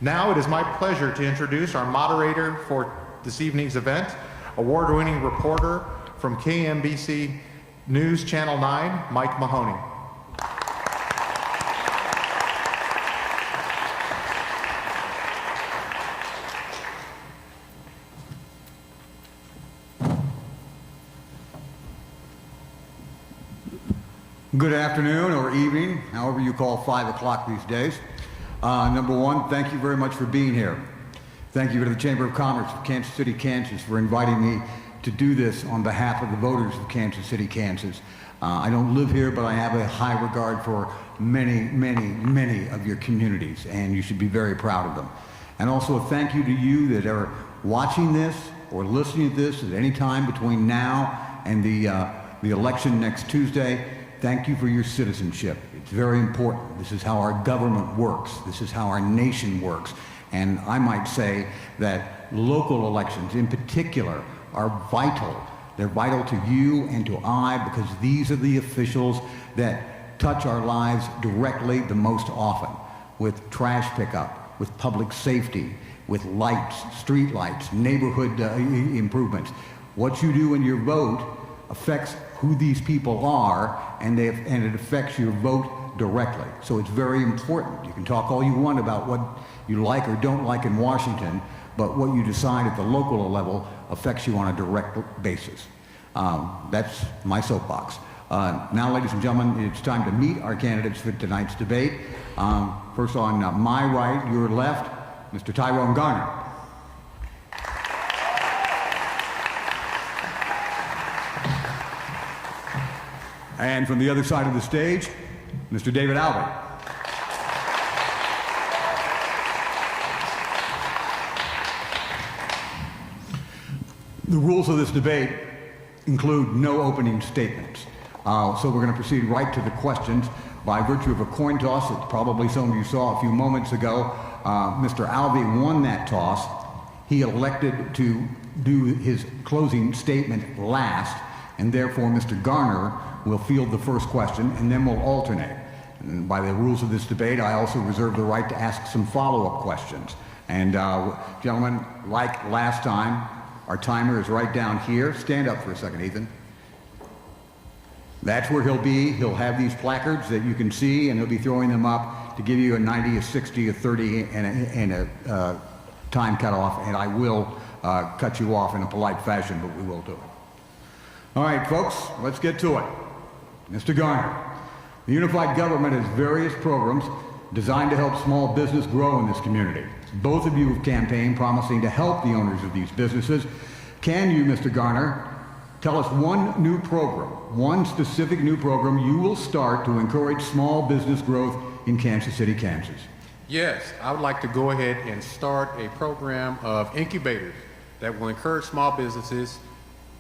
Now it is my pleasure to introduce our moderator for this evening's event, award-winning reporter from KMBC News Channel 9, Mike Mahoney. Good afternoon or evening, however you call 5 o'clock these days. Number one, thank you very much for being here. Thank you to the Chamber of Commerce of Kansas City, Kansas for inviting me to do this on behalf of the voters of Kansas City, Kansas. I don't live here, but I have a high regard for many of your communities, and you should be very proud of them. And also a thank you to you that are watching this or listening to this at any time between now and the election next Tuesday. Thank you for your citizenship. It's very important. This is how our government works. This is how our nation works. And I might say that local elections in particular are vital. They're vital to you and to I because these are the officials that touch our lives directly the most often, with trash pickup, with public safety, with lights, street lights, neighborhood improvements. What you do in your vote affects who these people are, and it affects your vote directly. So it's very important. You can talk all you want about what you like or don't like in Washington, but what you decide at the local level affects you on a direct basis. That's my soapbox. Now, ladies and gentlemen, it's time to meet our candidates for tonight's debate. First on my right, your left, Mr. Tyrone Garner. And from the other side of the stage, Mr. David Alvey. The rules of this debate include no opening statements. So we're going to proceed right to the questions by virtue of a coin toss that probably some of you saw a few moments ago. Mr. Alvey won that toss. He elected to do his closing statement last, and therefore Mr. Garner will field the first question, and then we'll alternate. And by the rules of this debate, I also reserve the right to ask some follow-up questions. And gentlemen, like last time, our timer is right down here. Stand up for a second, Ethan. That's where he'll be. He'll have these placards that you can see, and he'll be throwing them up to give you a 90, a 60, a 30, and a time cutoff, and I will cut you off in a polite fashion, but we will do it. All right, folks, let's get to it. Mr. Garner, the unified government has various programs designed to help small business grow in this community. Both of you have campaigned promising to help the owners of these businesses. Can you, Mr. Garner, tell us one new program, one specific new program you will start to encourage small business growth in Kansas City, Kansas? Yes, I would like to go ahead and start a program of incubators that will encourage small businesses,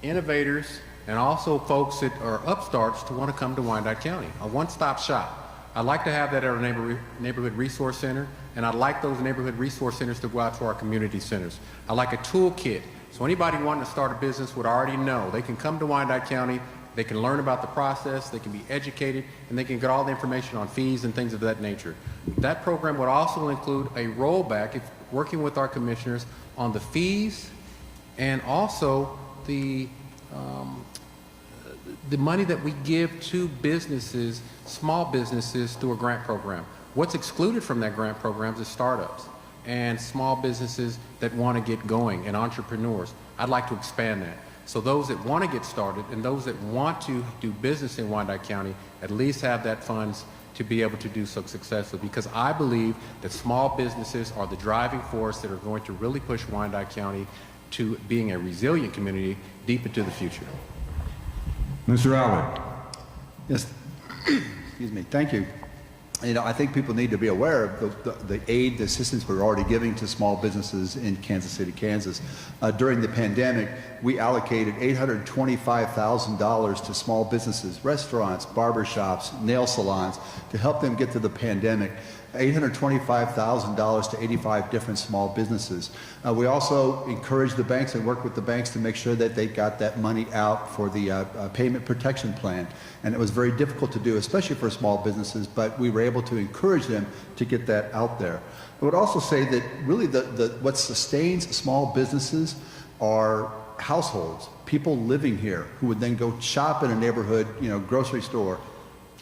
innovators, and also folks that are upstarts to want to come to Wyandotte County, a one-stop shop. I'd like to have that at our neighborhood resource center, and I'd like those neighborhood resource centers to go out to our community centers. I'd like a toolkit, so anybody wanting to start a business would already know. They can come to Wyandotte County, they can learn about the process, they can be educated, and they can get all the information on fees and things of that nature. That program would also include a rollback, working with our commissioners on the fees and also the money that we give to businesses, small businesses, through a grant program. What's excluded from that grant program is startups and small businesses that want to get going and entrepreneurs. I'd like to expand that. So those that want to get started and those that want to do business in Wyandotte County at least have that funds to be able to do so successfully, because I believe that small businesses are the driving force that are going to really push Wyandotte County to being a resilient community deep into the future. Mr. Alvey. Yes, excuse me, thank you. You know, I think people need to be aware of the aid, the assistance we're already giving to small businesses in Kansas City, Kansas. During the pandemic, we allocated $825,000 to small businesses, restaurants, barbershops, nail salons, to help them get through the pandemic. $825,000 to 85 different small businesses. We also encourage the banks and work with the banks to make sure that they got that money out for the payment protection plan. And it was very difficult to do, especially for small businesses, but we were able to encourage them to get that out there. I would also say that really what sustains small businesses are households, people living here who would then go shop in a neighborhood, grocery store,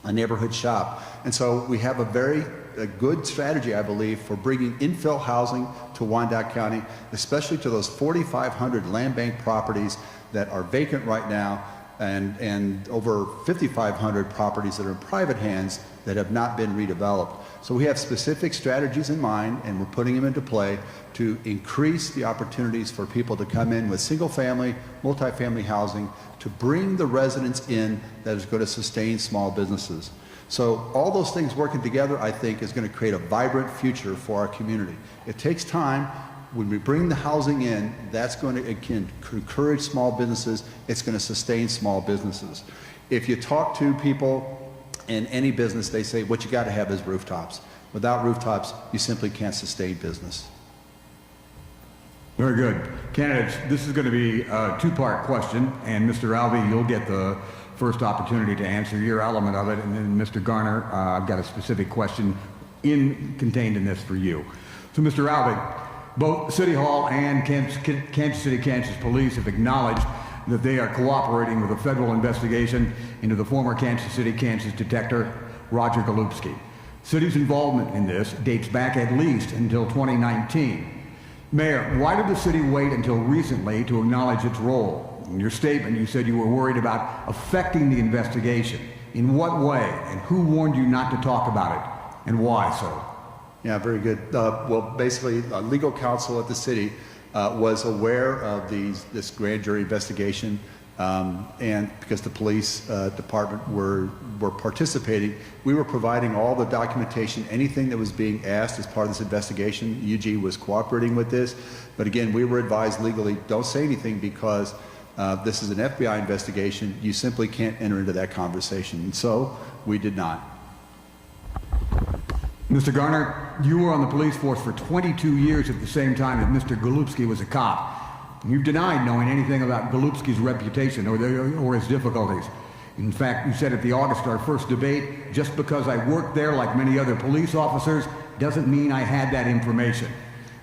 a neighborhood shop. And so we have a good strategy, I believe, for bringing infill housing to Wyandotte County, especially to those 4,500 land bank properties that are vacant right now, and over 5,500 properties that are in private hands that have not been redeveloped. So we have specific strategies in mind, and we're putting them into play to increase the opportunities for people to come in with single-family, multifamily housing, to bring the residents in that is going to sustain small businesses. So all those things working together, I think, is going to create a vibrant future for our community. It takes time. When we bring the housing in, that's going to, again, encourage small businesses. It's going to sustain small businesses. If you talk to people in any business, they say what you got to have is rooftops. Without rooftops, you simply can't sustain business. Very good. Candidates, this is going to be a two-part question, and Mr. Alvey, you'll get the first opportunity to answer your element of it, and then Mr. Garner, I've got a specific question contained in this for you. So, Mr. Alvey, both City Hall and Kansas City, Kansas Police have acknowledged that they are cooperating with a federal investigation into the former Kansas City, Kansas detective, Roger Golubski. City's involvement in this dates back at least until 2019. Mayor, why did the city wait until recently to acknowledge its role? In your statement, you said you were worried about affecting the investigation. In what way, and who warned you not to talk about it, and why so? Yeah, very good. Well, basically, legal counsel at the city was aware of this grand jury investigation, and because the police department were participating, we were providing all the documentation, anything that was being asked as part of this investigation. UG was cooperating with this, but again, we were advised legally, don't say anything because this is an FBI investigation. You simply can't enter into that conversation. And so we did not. Mr. Garner, you were on the police force for 22 years at the same time that Mr. Golubski was a cop. You've denied knowing anything about Golubski's reputation or his difficulties. In fact, you said at the August, our first debate, just because I worked there like many other police officers doesn't mean I had that information.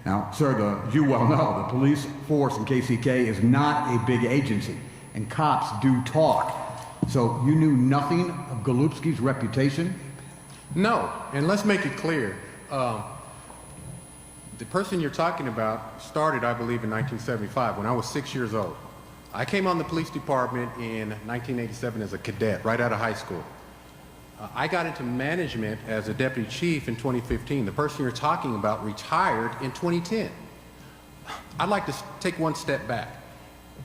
Now, sir, as you well know, the police force in KCK is not a big agency, and cops do talk. So you knew nothing of Golubski's reputation? No, and let's make it clear. The person you're talking about started, I believe, in 1975 when I was 6 years old. I came on the police department in 1987 as a cadet, right out of high school. I got into management as a deputy chief in 2015. The person you're talking about retired in 2010. I'd like to take one step back.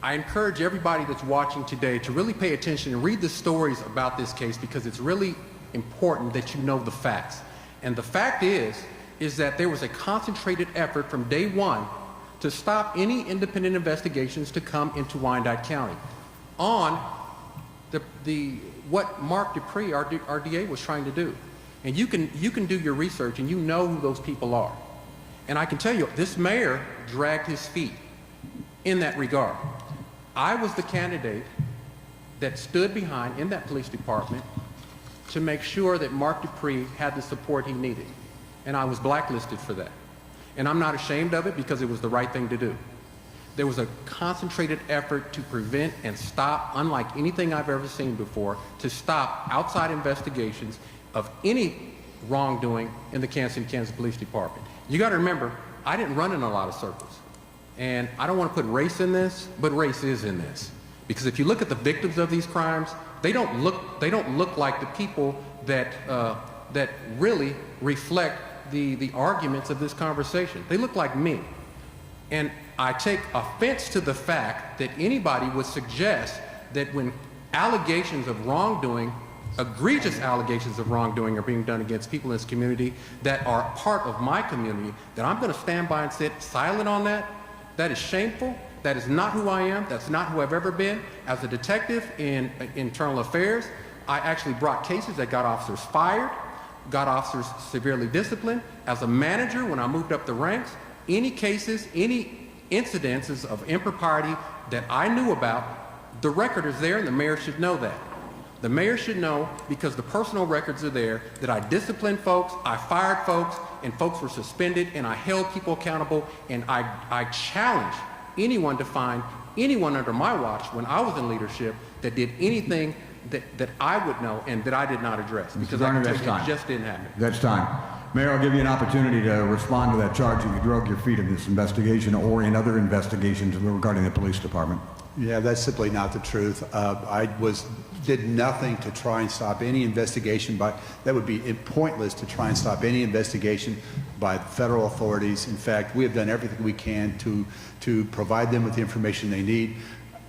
I encourage everybody that's watching today to really pay attention and read the stories about this case because it's really important that you know the facts. And the fact is that there was a concentrated effort from day one to stop any independent investigations to come into Wyandotte County on what Mark Dupree, our DA, was trying to do. And you can do your research and you know who those people are. And I can tell you, this mayor dragged his feet in that regard. I was the candidate that stood behind in that police department to make sure that Mark Dupree had the support he needed. And I was blacklisted for that. And I'm not ashamed of it because it was the right thing to do. There was a concentrated effort to prevent and stop, unlike anything I've ever seen before, to stop outside investigations of any wrongdoing in the Kansas City, Kansas Police Department. You got to remember, I didn't run in a lot of circles. And I don't want to put race in this, but race is in this. Because if you look at the victims of these crimes, they don't look like the people that really reflect the arguments of this conversation. They look like me. And I take offense to the fact that anybody would suggest that when allegations of wrongdoing, egregious allegations of wrongdoing are being done against people in this community that are part of my community, that I'm going to stand by and sit silent on that. That is shameful. That is not who I am. That's not who I've ever been. As a detective in internal affairs, I actually brought cases that got officers fired, got officers severely disciplined. As a manager, when I moved up the ranks, any cases, any incidences of impropriety that I knew about, the record is there and the mayor should know that. The mayor should know, because the personal records are there, that I disciplined folks, I fired folks, and folks were suspended, and I held people accountable, and I challenged anyone to find anyone under my watch when I was in leadership that did anything that I would know and that I did not address. Because I can tell you, it just didn't happen. That's time. Mayor, I'll give you an opportunity to respond to that charge that you drug your feet in this investigation or in other investigations regarding the police department. Yeah, that's simply not the truth. I did nothing to try and stop any investigation that would be pointless to try and stop any investigation by federal authorities. In fact, we have done everything we can to provide them with the information they need.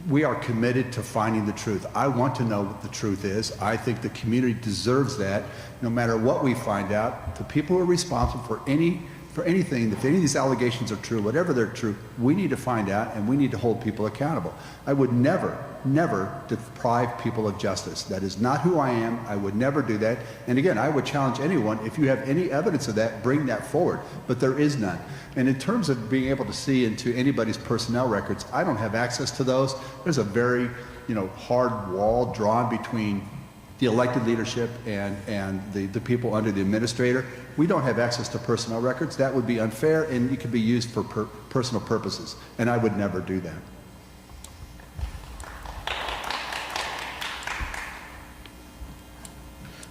We are committed to finding the truth. I want to know what the truth is. I think the community deserves that. No matter what we find out, the people who are responsible for anything, if any of these allegations are true, whatever they're true, we need to find out and we need to hold people accountable. I would never deprive people of justice. That is not who I am. I would never do that. And again, I would challenge anyone, if you have any evidence of that, bring that forward. But there is none. And in terms of being able to see into anybody's personnel records, I don't have access to those. There's a very, hard wall drawn between the elected leadership and the people under the administrator. We don't have access to personnel records. That would be unfair, and it could be used for personal purposes. And I would never do that.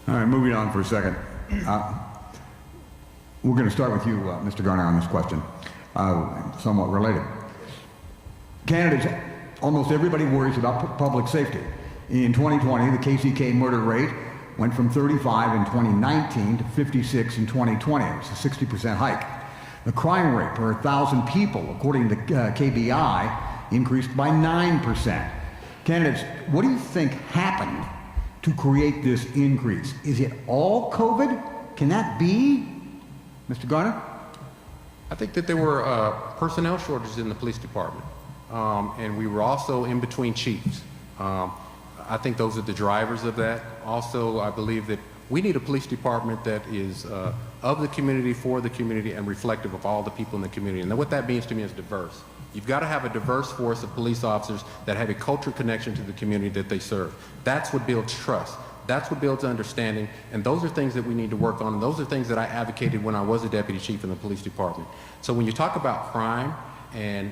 All right, moving on for a second. We're going to start with you, Mr. Garner, on this question, somewhat related. Candidates, almost everybody worries about public safety. In 2020, the KCK murder rate went from 35 in 2019 to 56 in 2020. It's a 60% hike. The crime rate per 1,000 people, according to KBI, increased by 9%. Candidates, what do you think happened to create this increase? Is it all COVID? Can that be? Mr. Garner? I think that there were personnel shortages in the police department, and we were also in between chiefs. I think those are the drivers of that. Also, I believe that we need a police department that is of the community, for the community, and reflective of all the people in the community. And what that means to me is diverse. You've got to have a diverse force of police officers that have a cultural connection to the community that they serve. That's what builds trust. That's what builds understanding, and those are things that we need to work on, and those are things that I advocated when I was a deputy chief in the police department. So when you talk about crime and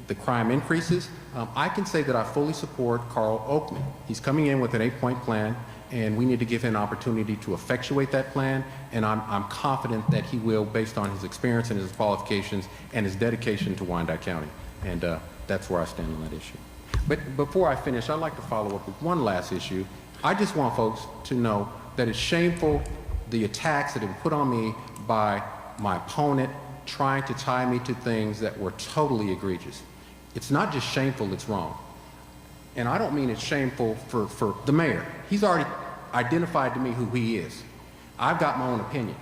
the crime increases, I can say that I fully support Carl Oakman. He's coming in with an 8-point plan, and we need to give him an opportunity to effectuate that plan, and I'm confident that he will, based on his experience and his qualifications and his dedication to Wyandotte County. And that's where I stand on that issue. But before I finish, I'd like to follow up with one last issue. I just want folks to know that it's shameful, the attacks that have been put on me by my opponent trying to tie me to things that were totally egregious. It's not just shameful, it's wrong. And I don't mean it's shameful for the mayor. He's already identified to me who he is. I've got my own opinion.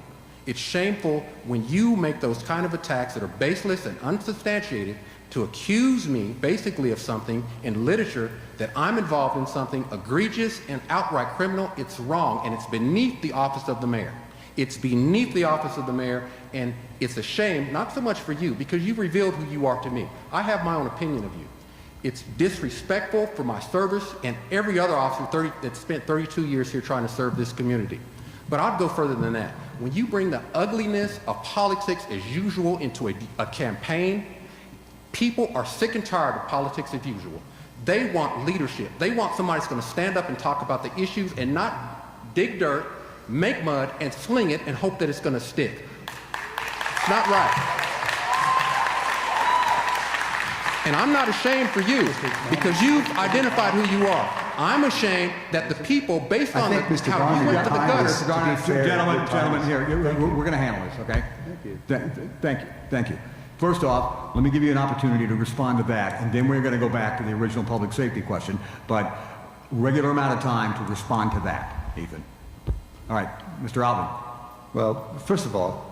It's shameful when you make those kind of attacks that are baseless and unsubstantiated to accuse me basically of something in literature that I'm involved in something egregious and outright criminal. It's wrong, and it's beneath the office of the mayor. It's beneath the office of the mayor, and it's a shame, not so much for you, because you've revealed who you are to me. I have my own opinion of you. It's disrespectful for my service and every other officer that spent 32 years here trying to serve this community. But I'd go further than that. When you bring the ugliness of politics as usual into a campaign, people are sick and tired of politics as usual. They want leadership. They want somebody that's going to stand up and talk about the issues and not dig dirt, make mud, and sling it and hope that it's going to stick. It's not right. And I'm not ashamed for you because you've identified who you are. I'm ashamed that the people, based on how you went to the gutter. Gentlemen, here, we're going to handle this, okay? Thank you. First off, let me give you an opportunity to respond to that, and then we're going to go back to the original public safety question, but regular amount of time to respond to that, Ethan. All right, Mr. Alvin. Well, first of all,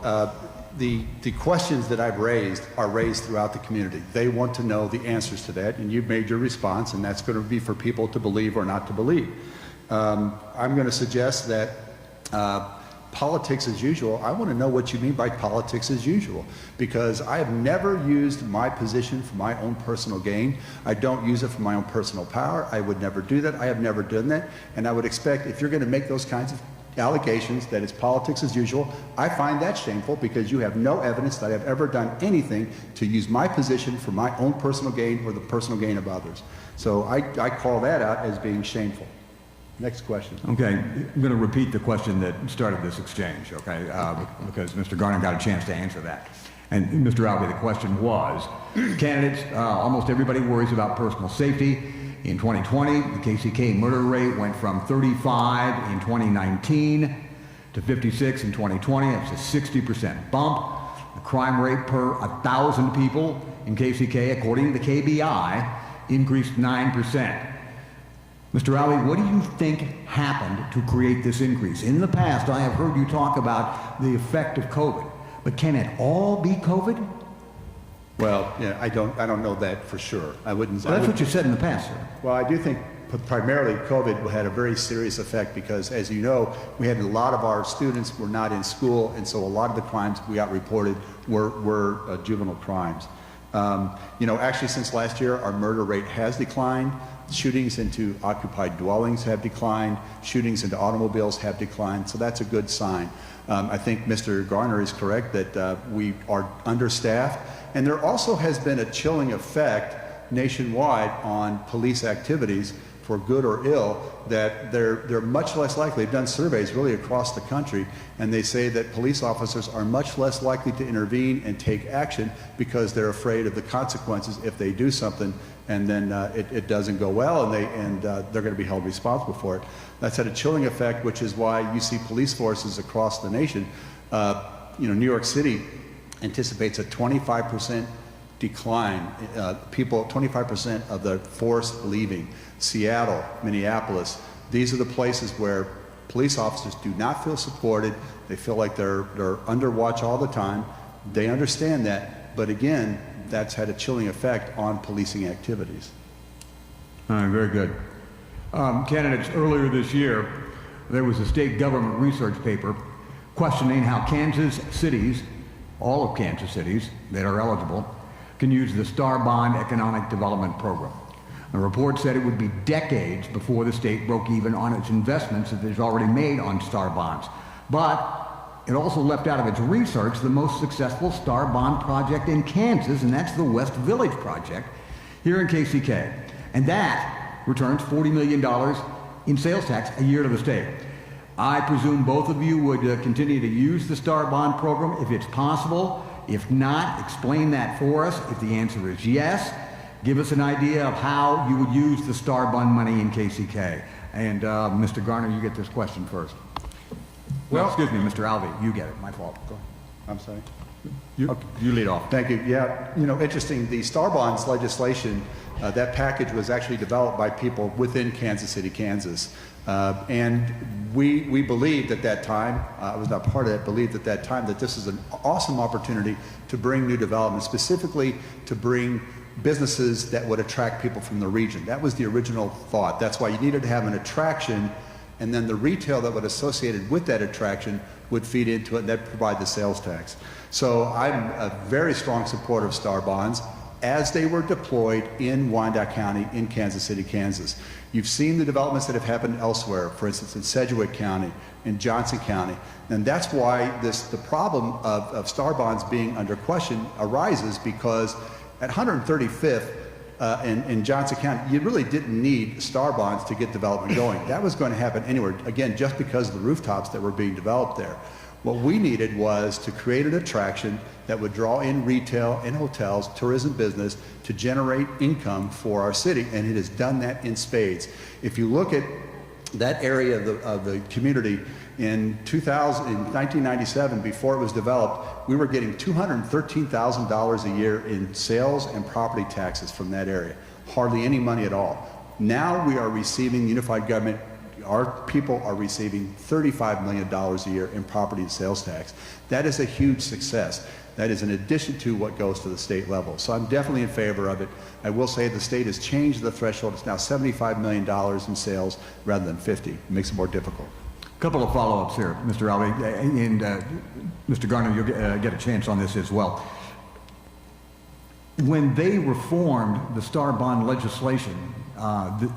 the questions that I've raised are raised throughout the community. They want to know the answers to that, and you've made your response, and that's going to be for people to believe or not to believe. I'm going to suggest that politics as usual, I want to know what you mean by politics as usual, because I have never used my position for my own personal gain. I don't use it for my own personal power. I would never do that. I have never done that. And I would expect if you're going to make those kinds of allegations that it's politics as usual, I find that shameful because you have no evidence that I've ever done anything to use my position for my own personal gain or the personal gain of others. So I call that out as being shameful. Next question. Okay, I'm going to repeat the question that started this exchange, okay, because Mr. Garner got a chance to answer that. And Mr. Alvey, the question was, candidates, almost everybody worries about personal safety. In 2020, the KCK murder rate went from 35 in 2019 to 56 in 2020. That's a 60% bump. The crime rate per 1,000 people in KCK, according to the KBI, increased 9%. Mr. Alvey, what do you think happened to create this increase? In the past, I have heard you talk about the effect of COVID, but can it all be COVID? Well, yeah, I don't know that for sure. I wouldn't. Well, that's what you said in the past, sir. Well, I do think primarily COVID had a very serious effect because, as you know, we had a lot of our students were not in school, and so a lot of the crimes we got reported were juvenile crimes. You know, actually, since last year, our murder rate has declined. Shootings into occupied dwellings have declined. Shootings into automobiles have declined. So that's a good sign. I think Mr. Garner is correct that we are understaffed. And there also has been a chilling effect nationwide on police activities, for good or ill, that they're much less likely. They've done surveys really across the country, and they say that police officers are much less likely to intervene and take action because they're afraid of the consequences if they do something and then it doesn't go well, and they're going to be held responsible for it. That's had a chilling effect, which is why you see police forces across the nation. You know, New York City anticipates a 25% decline, 25% of the force leaving. Seattle, Minneapolis, these are the places where police officers do not feel supported. They feel like they're under watch all the time. They understand that, but again, that's had a chilling effect on policing activities. All right, very good. Candidates, earlier this year, there was a state government research paper questioning how Kansas cities, all of Kansas cities that are eligible, can use the Star Bond Economic Development Program. The report said it would be decades before the state broke even on its investments that it's already made on Star Bonds. But it also left out of its research the most successful Star Bond project in Kansas, and that's the West Village project here in KCK. And that returns $40 million in sales tax a year to the state. I presume both of you would continue to use the Star Bond program if it's possible. If not, explain that for us. If the answer is yes, give us an idea of how you would use the Star Bond money in KCK. And Mr. Garner, you get this question first. Well, excuse me, Mr. Alvey, you get it. My fault. Go ahead. I'm sorry. You lead off. Thank you. Yeah, you know, interesting. The Star Bonds legislation, that package was actually developed by people within Kansas City, Kansas. And we believed at that time, I was not part of it, believed at that time that this is an awesome opportunity to bring new development, specifically to bring businesses that would attract people from the region. That was the original thought. That's why you needed to have an attraction, and then the retail that would associated with that attraction would feed into it, and that provide the sales tax. So I'm a very strong supporter of Star Bonds as they were deployed in Wyandotte County in Kansas City, Kansas. You've seen the developments that have happened elsewhere, for instance, in Sedgwick County, in Johnson County. And that's why the problem of Star Bonds being under question arises, because at 135th in Johnson County, you really didn't need Star Bonds to get development going. That was going to happen anywhere, again, just because of the rooftops that were being developed there. What we needed was to create an attraction that would draw in retail and hotels, tourism business, to generate income for our city, and it has done that in spades. If you look at that area of the community in 1997, before it was developed, we were getting $213,000 a year in sales and property taxes from that area. Hardly any money at all. Now we are receiving unified government. Our people are receiving $35 million a year in property and sales tax. That is a huge success. That is in addition to what goes to the state level. So I'm definitely in favor of it. I will say the state has changed the threshold. It's now $75 million in sales rather than 50. It makes it more difficult. Couple of follow-ups here, Mr. Alvey, and Mr. Garner, you'll get a chance on this as well. When they reformed the Star Bond legislation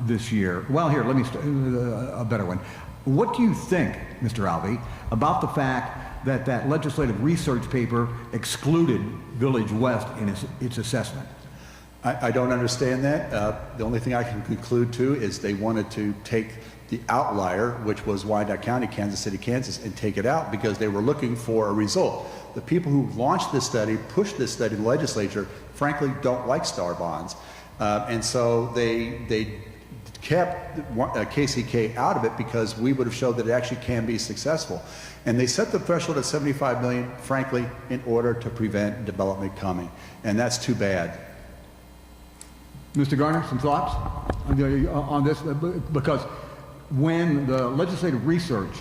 this year, well, here, let me start a better one. What do you think, Mr. Alvey, about the fact that that legislative research paper excluded Village West in its assessment? I don't understand that. The only thing I can conclude too is they wanted to take the outlier, which was Wyandotte County, Kansas City, Kansas, and take it out because they were looking for a result. The people who launched this study, pushed this study in the legislature, frankly don't like star bonds. And so they kept KCK out of it because we would have showed that it actually can be successful. And they set the threshold at 75 million, frankly, in order to prevent development coming. And that's too bad. Mr. Garner, some thoughts on this? Because when the legislative research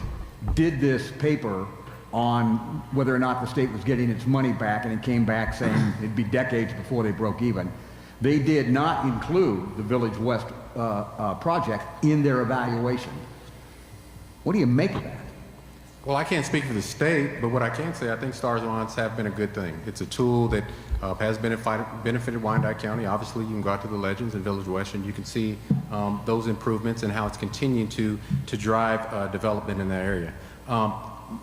did this paper on whether or not the state was getting its money back, and it came back saying it'd be decades before they broke even, they did not include the Village West project in their evaluation. What do you make of that? Well, I can't speak for the state, but what I can say, I think star bonds have been a good thing. It's a tool that has benefited Wyandotte County. Obviously, you can go out to the Legends and Village West, and you can see those improvements and how it's continuing to drive development in that area.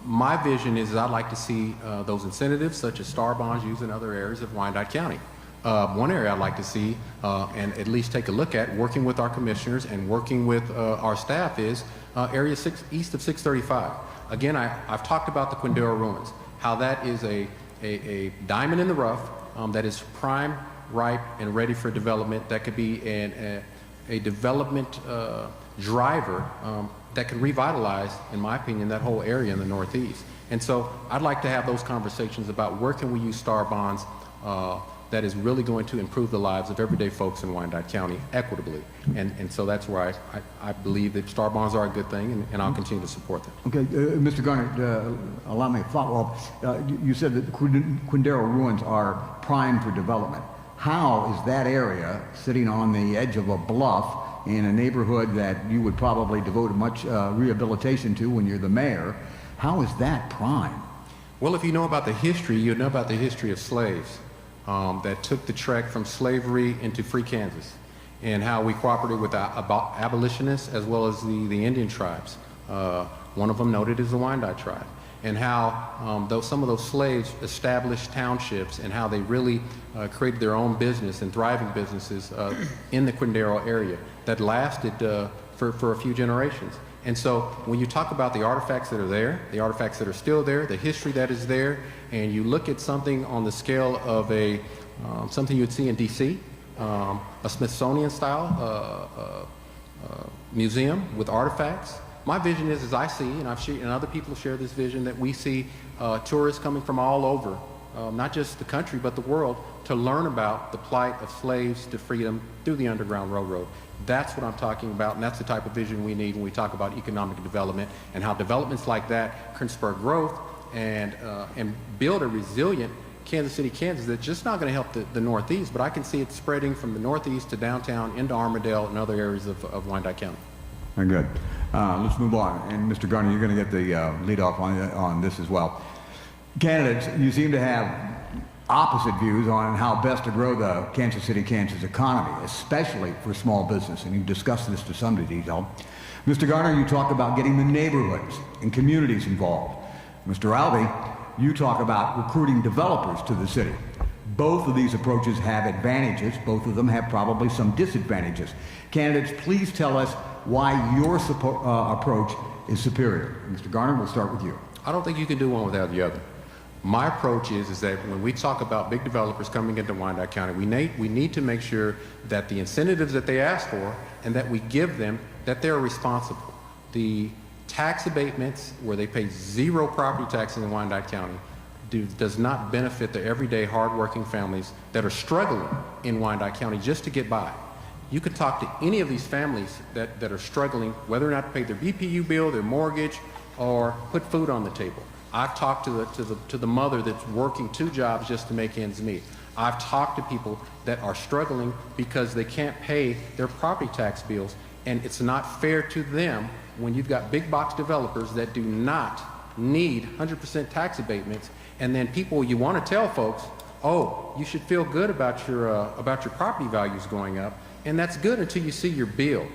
My vision is I'd like to see those incentives, such as star bonds, used in other areas of Wyandotte County. One area I'd like to see, and at least take a look at, working with our commissioners and working with our staff, is area east of 635. Again, I've talked about the Quindaro ruins, how that is a diamond in the rough that is prime, ripe, and ready for development. That could be a development driver that could revitalize, in my opinion, that whole area in the Northeast. And so I'd like to have those conversations about where can we use star bonds that is really going to improve the lives of everyday folks in Wyandotte County equitably. And so that's where I believe that star bonds are a good thing, and I'll continue to support them. Okay, Mr. Garner, allow me to follow up. You said that the Quindaro ruins are primed for development. How is that area sitting on the edge of a bluff in a neighborhood that you would probably devote much rehabilitation to when you're the mayor? How is that prime? Well, if you know about the history, you know about the history of slaves that took the trek from slavery into free Kansas, and how we cooperated with abolitionists as well as the Indian tribes. One of them noted is the Wyandotte tribe, and how some of those slaves established townships, and how they really created their own business and thriving businesses in the Quindaro area that lasted for a few generations. And so when you talk about the artifacts that are there, the artifacts that are still there, the history that is there, and you look at something on the scale of something you'd see in DC, a Smithsonian style museum with artifacts. My vision is, as I see, and and other people share this vision, that we see tourists coming from all over, not just the country, but the world, to learn about the plight of slaves to freedom through the Underground Railroad. That's what I'm talking about, and that's the type of vision we need when we talk about economic development, and how developments like that can spur growth and build a resilient Kansas City, Kansas that's just not going to help the Northeast, but I can see it spreading from the Northeast to downtown, into Armadale and other areas of Wyandotte County. Very good. Let's move on. And Mr. Garner, you're going to get the lead off on this as well. Candidates, you seem to have opposite views on how best to grow the Kansas City, Kansas economy, especially for small business, and you've discussed this to some detail. Mr. Garner, you talk about getting the neighborhoods and communities involved. Mr. Alvey, you talk about recruiting developers to the city. Both of these approaches have advantages. Both of them have probably some disadvantages. Candidates, please tell us why your approach is superior. Mr. Garner, we'll start with you. I don't think you can do one without the other. My approach is that when we talk about big developers coming into Wyandotte County, we need to make sure that the incentives that they ask for, and that we give them, that they're responsible. The tax abatements where they pay zero property taxes in Wyandotte County does not benefit the everyday hardworking families that are struggling in Wyandotte County just to get by. You could talk to any of these families that are struggling, whether or not to pay their BPU bill, their mortgage, or put food on the table. I've talked to the mother that's working 2 jobs just to make ends meet. I've talked to people that are struggling because they can't pay their property tax bills, and it's not fair to them when you've got big box developers that do not need 100% tax abatements, and then people, you want to tell folks, oh, you should feel good about your property values going up, and that's good until you see your bill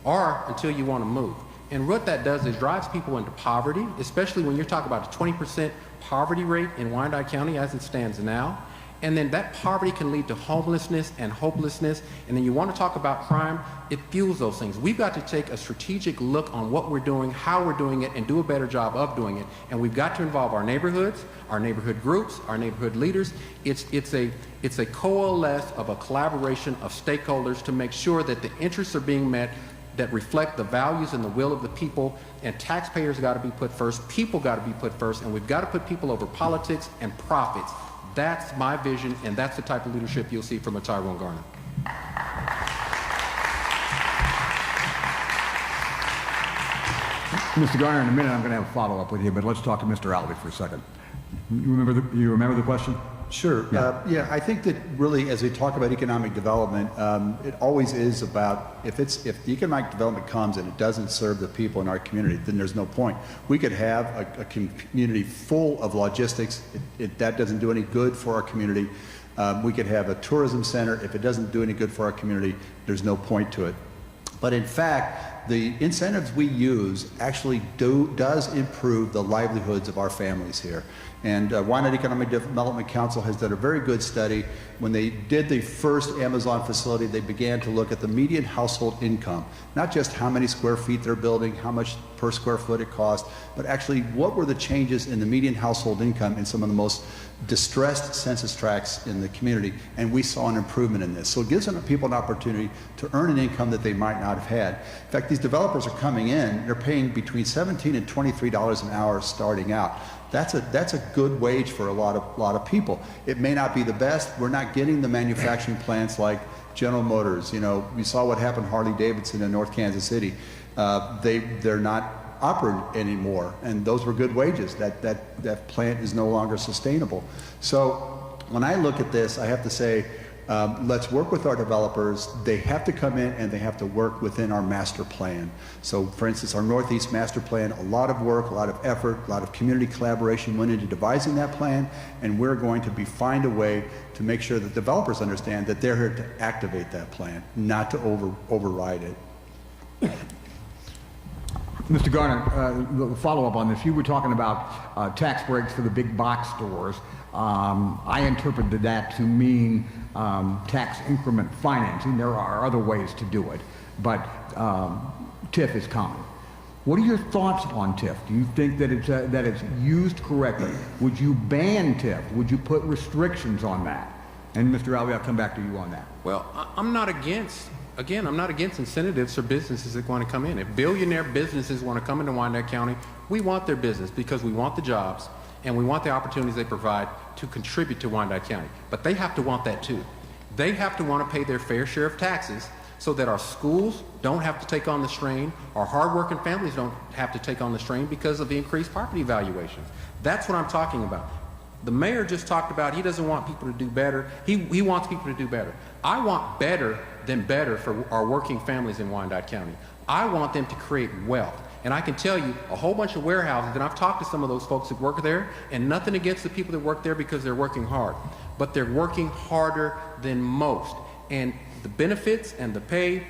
or until you want to move. And what that does is drives people into poverty, especially when you're talking about a 20% poverty rate in Wyandotte County as it stands now. And then that poverty can lead to homelessness and hopelessness. And then you want to talk about crime, it fuels those things. We've got to take a strategic look on what we're doing, how we're doing it, and do a better job of doing it. And we've got to involve our neighborhoods, our neighborhood groups, our neighborhood leaders. It's a coalesce of a collaboration of stakeholders to make sure that the interests are being met that reflect the values and the will of the people, and taxpayers got to be put first, people got to be put first, and we've got to put people over politics and profits. That's my vision, and that's the type of leadership you'll see from a Tyrone Garner. Mr. Garner, in a minute I'm going to have a follow-up with you, but let's talk to Mr. Albee for a second. You remember the question? Sure. Yeah. I think that really, as we talk about economic development, it always is about if the economic development comes and it doesn't serve the people in our community, then there's no point. We could have a community full of logistics. That doesn't do any good for our community. We could have a tourism center. If it doesn't do any good for our community, there's no point to it. But in fact, the incentives we use actually does improve the livelihoods of our families here. And Wyandotte Economic Development Council has done a very good study. When they did the first Amazon facility, they began to look at the median household income, not just how many square feet they're building, how much per square foot it cost, but actually what were the changes in the median household income in some of the most distressed census tracts in the community, and we saw an improvement in this. So it gives people an opportunity to earn an income that they might not have had. In fact, these developers are coming in, they're paying between $17 and $23 an hour starting out. That's a good wage for a lot of people. It may not be the best. We're not getting the manufacturing plants like General Motors. You know, we saw what happened to Harley-Davidson in North Kansas City. They're not operating anymore, and those were good wages. That plant is no longer sustainable. So when I look at this, I have to say, let's work with our developers. They have to come in and they have to work within our master plan. So for instance, our Northeast master plan, a lot of work, a lot of effort, a lot of community collaboration went into devising that plan, and we're going to find a way to make sure that developers understand that they're here to activate that plan, not to override it. Mr. Garner, follow up on this. You were talking about tax breaks for the big box stores. I interpreted that to mean tax increment financing. There are other ways to do it, but TIF is common. What are your thoughts on TIF? Do you think that it's used correctly? Would you ban TIF? Would you put restrictions on that? And Mr. Albee, I'll come back to you on that. Well, I'm not against incentives for businesses that want to come in. If billionaire businesses want to come into Wyandotte County, we want their business because we want the jobs and we want the opportunities they provide to contribute to Wyandotte County. But they have to want that too. They have to want to pay their fair share of taxes so that our schools don't have to take on the strain, our hardworking families don't have to take on the strain because of the increased property valuations. That's what I'm talking about. The mayor just talked about he doesn't want people to do better. He wants people to do better. I want better than better for our working families in Wyandotte County. I want them to create wealth. And I can tell you a whole bunch of warehouses, and I've talked to some of those folks that work there, and nothing against the people that work there because they're working hard. But they're working harder than most. And the benefits and the pay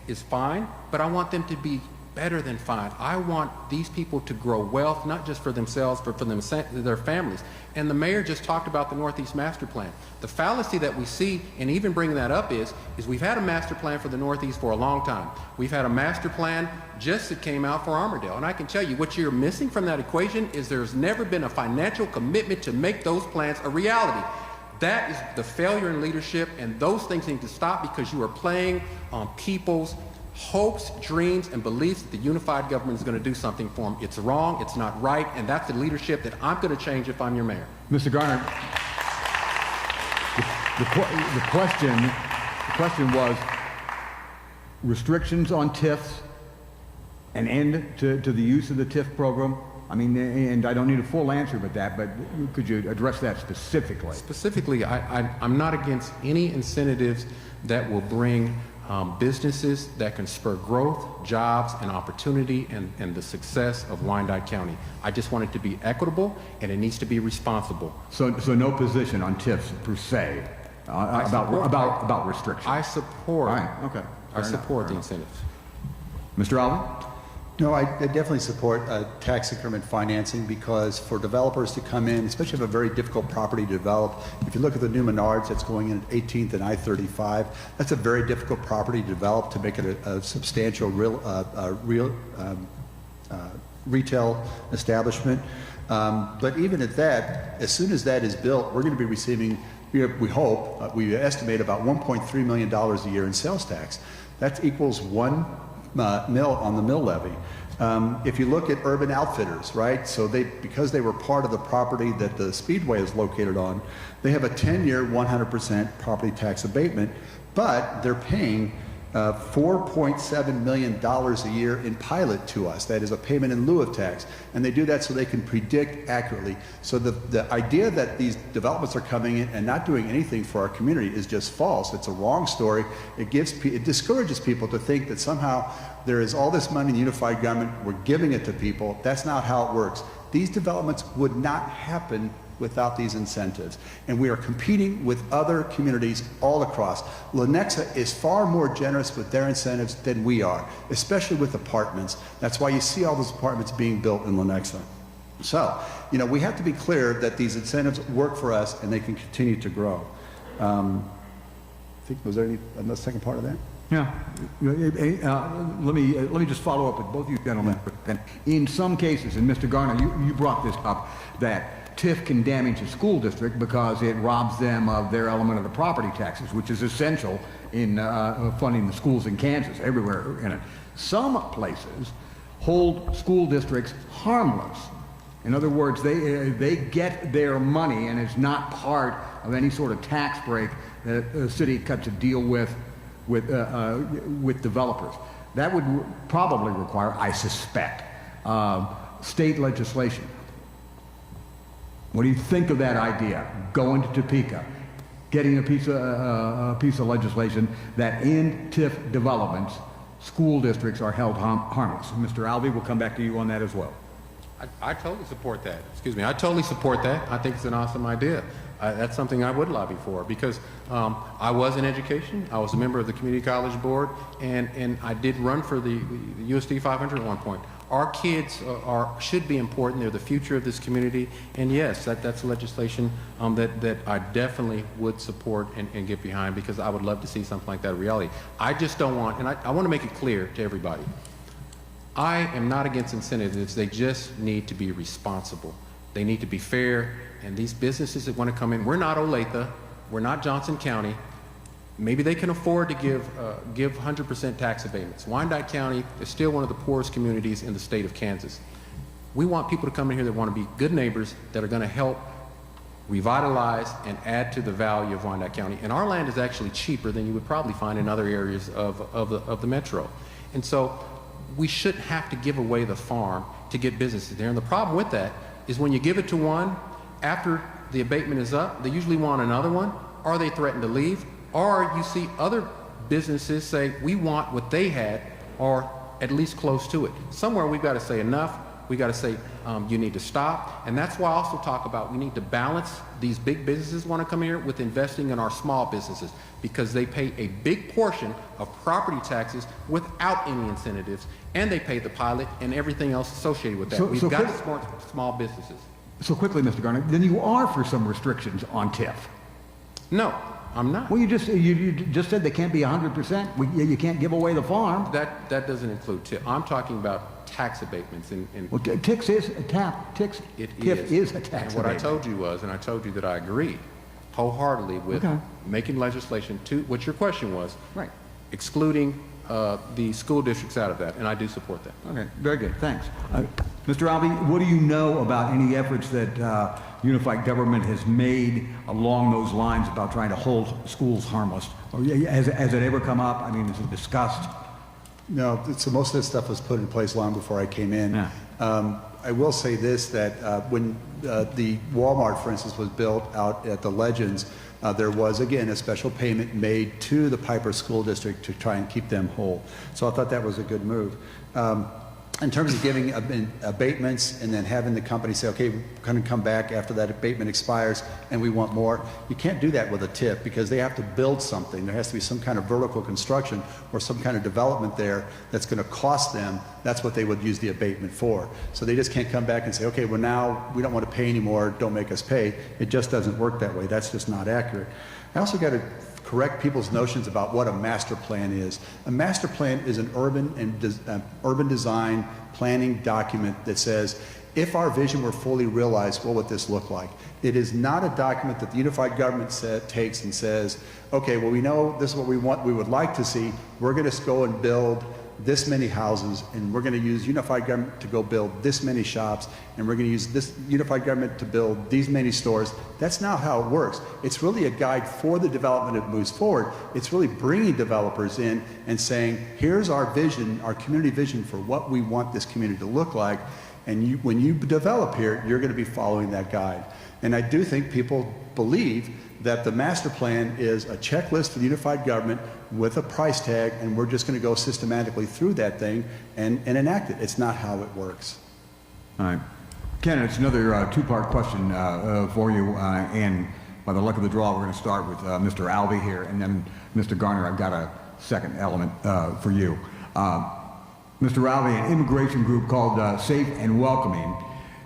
is fine, but I want them to be better than fine. I want these people to grow wealth, not just for themselves, but for their families. And the mayor just talked about the Northeast Master Plan. The fallacy that we see, and even bringing that up, is we've had a master plan for the Northeast for a long time. We've had a master plan just that came out for Armourdale. And I can tell you, what you're missing from that equation is there's never been a financial commitment to make those plans a reality. That is the failure in leadership, and those things need to stop because you are playing on people's hopes, dreams, and beliefs that the unified government is going to do something for them. It's wrong, it's not right, and that's the leadership that I'm going to change if I'm your mayor. Mr. Garner, the question was restrictions on TIFs, an end to the use of the TIF program. I mean, and I don't need a full answer with that, but could you address that specifically? Specifically, I'm not against any incentives that will bring businesses that can spur growth, jobs, and opportunity, and the success of Wyandotte County. I just want it to be equitable, and it needs to be responsible. So no position on TIFs per se about restrictions. I support. All right. Okay. I support the incentives. Mr. Alvin? No, I definitely support tax increment financing because for developers to come in, especially if a very difficult property to develop, if you look at the new Menards that's going in at 18th and I-35, that's a very difficult property to develop to make it a substantial retail establishment. But even at that, as soon as that is built, we're going to be receiving, we hope, we estimate about $1.3 million a year in sales tax. That equals one mill on the mill levy. If you look at Urban Outfitters, right? So because they were part of the property that the Speedway is located on, they have a 10-year 100% property tax abatement, but they're paying $4.7 million a year in pilot to us. That is a payment in lieu of tax. And they do that so they can predict accurately. So the idea that these developments are coming in and not doing anything for our community is just false. It's a wrong story. It discourages people to think that somehow there is all this money in the unified government, we're giving it to people. That's not how it works. These developments would not happen without these incentives. And we are competing with other communities all across. Lenexa is far more generous with their incentives than we are, especially with apartments. That's why you see all those apartments being built in Lenexa. So, we have to be clear that these incentives work for us and they can continue to grow. Was there a second part of that? Yeah. Let me just follow up with both you gentlemen. In some cases, and Mr. Garner, you brought this up, that TIF can damage a school district because it robs them of their element of the property taxes, which is essential in funding the schools in Kansas, everywhere in it. Some places hold school districts harmless. In other words, they get their money and it's not part of any sort of tax break that the city cuts a deal with developers. That would probably require, I suspect, state legislation. What do you think of that idea? Going to Topeka, getting a piece of legislation that in TIF developments, school districts are held harmless. Mr. Alvey, we'll come back to you on that as well. I totally support that. Excuse me. I totally support that. I think it's an awesome idea. That's something I would lobby for because I was in education. I was a member of the community college board, and I did run for the USD 500 at one point. Our kids should be important. They're the future of this community. And yes, that's legislation that I definitely would support and get behind because I would love to see something like that in reality. I just don't want, and I want to make it clear to everybody, I am not against incentives. They just need to be responsible. They need to be fair. And these businesses that want to come in, we're not Olathe, we're not Johnson County. Maybe they can afford to give 100% tax abatements. Wyandotte County is still one of the poorest communities in the state of Kansas. We want people to come in here that want to be good neighbors that are going to help revitalize and add to the value of Wyandotte County. And our land is actually cheaper than you would probably find in other areas of the metro. And so we shouldn't have to give away the farm to get businesses there. And the problem with that is when you give it to one, after the abatement is up, they usually want another one, or they threaten to leave, or you see other businesses say, we want what they had, or at least close to it. Somewhere we've got to say enough. We've got to say, you need to stop. And that's why I also talk about we need to balance these big businesses want to come here with investing in our small businesses because they pay a big portion of property taxes without any incentives, and they pay the pilot and everything else associated with that. We've got to support small businesses. So quickly, Mr. Garner, then you are for some restrictions on TIF. No, I'm not. Well, you just said they can't be 100%. You can't give away the farm. That doesn't include TIF. I'm talking about tax abatements. Well, TIF is a tax abatement. And what I told you was, and I told you that I agree wholeheartedly with making legislation to, what your question was, right, excluding the school districts out of that, and I do support that. Okay, very good, thanks. Mr. Alvey, what do you know about any efforts that unified government has made along those lines about trying to hold schools harmless? Or has it ever come up? I mean, is it discussed? No, so most of this stuff was put in place long before I came in. Yeah. I will say this, that when the Walmart, for instance, was built out at the Legends, there was, again, a special payment made to the Piper School District to try and keep them whole. So I thought that was a good move. In terms of giving abatements and then having the company say, okay, we're going to come back after that abatement expires and we want more, you can't do that with a tip because they have to build something. There has to be some kind of vertical construction or some kind of development there that's going to cost them. That's what they would use the abatement for. So they just can't come back and say, okay, well now we don't want to pay anymore, don't make us pay. It just doesn't work that way. That's just not accurate. I also got to correct people's notions about what a master plan is. A master plan is an urban design planning document that says, if our vision were fully realized, what would this look like? It is not a document that the unified government takes and says, okay, well, we know this is what we want, we would like to see. We're going to go and build this many houses, and we're going to use unified government to go build this many shops, and we're going to use this unified government to build these many stores. That's not how it works. It's really a guide for the development that moves forward. It's really bringing developers in and saying, here's our vision, our community vision for what we want this community to look like, and when you develop here, you're going to be following that guide. And I do think people believe that the master plan is a checklist for the unified government with a price tag, and we're just going to go systematically through that thing and enact it. It's not how it works. All right. Ken, it's another two-part question for you, and by the luck of the draw, we're going to start with Mr. Albee here, and then Mr. Garner, I've got a second element for you. Mr. Albee, an immigration group called Safe and Welcoming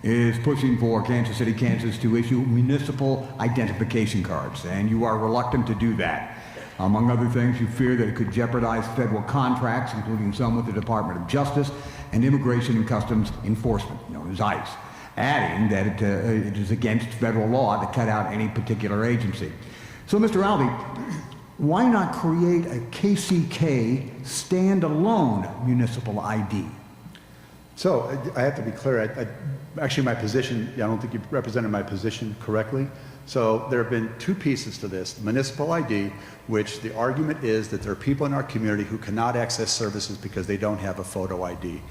is pushing for Kansas City, Kansas to issue municipal identification cards, and you are reluctant to do that. Among other things, you fear that it could jeopardize federal contracts, including some with the Department of Justice and Immigration and Customs Enforcement, known as ICE, adding that it is against federal law to cut out any particular agency. So, Mr. Albee, why not create a KCK standalone municipal ID? So I have to be clear. Actually, my position, I don't think you represented my position correctly. So there have been two pieces to this. Municipal ID, which the argument is that there are people in our community who cannot access services because they don't have a photo ID.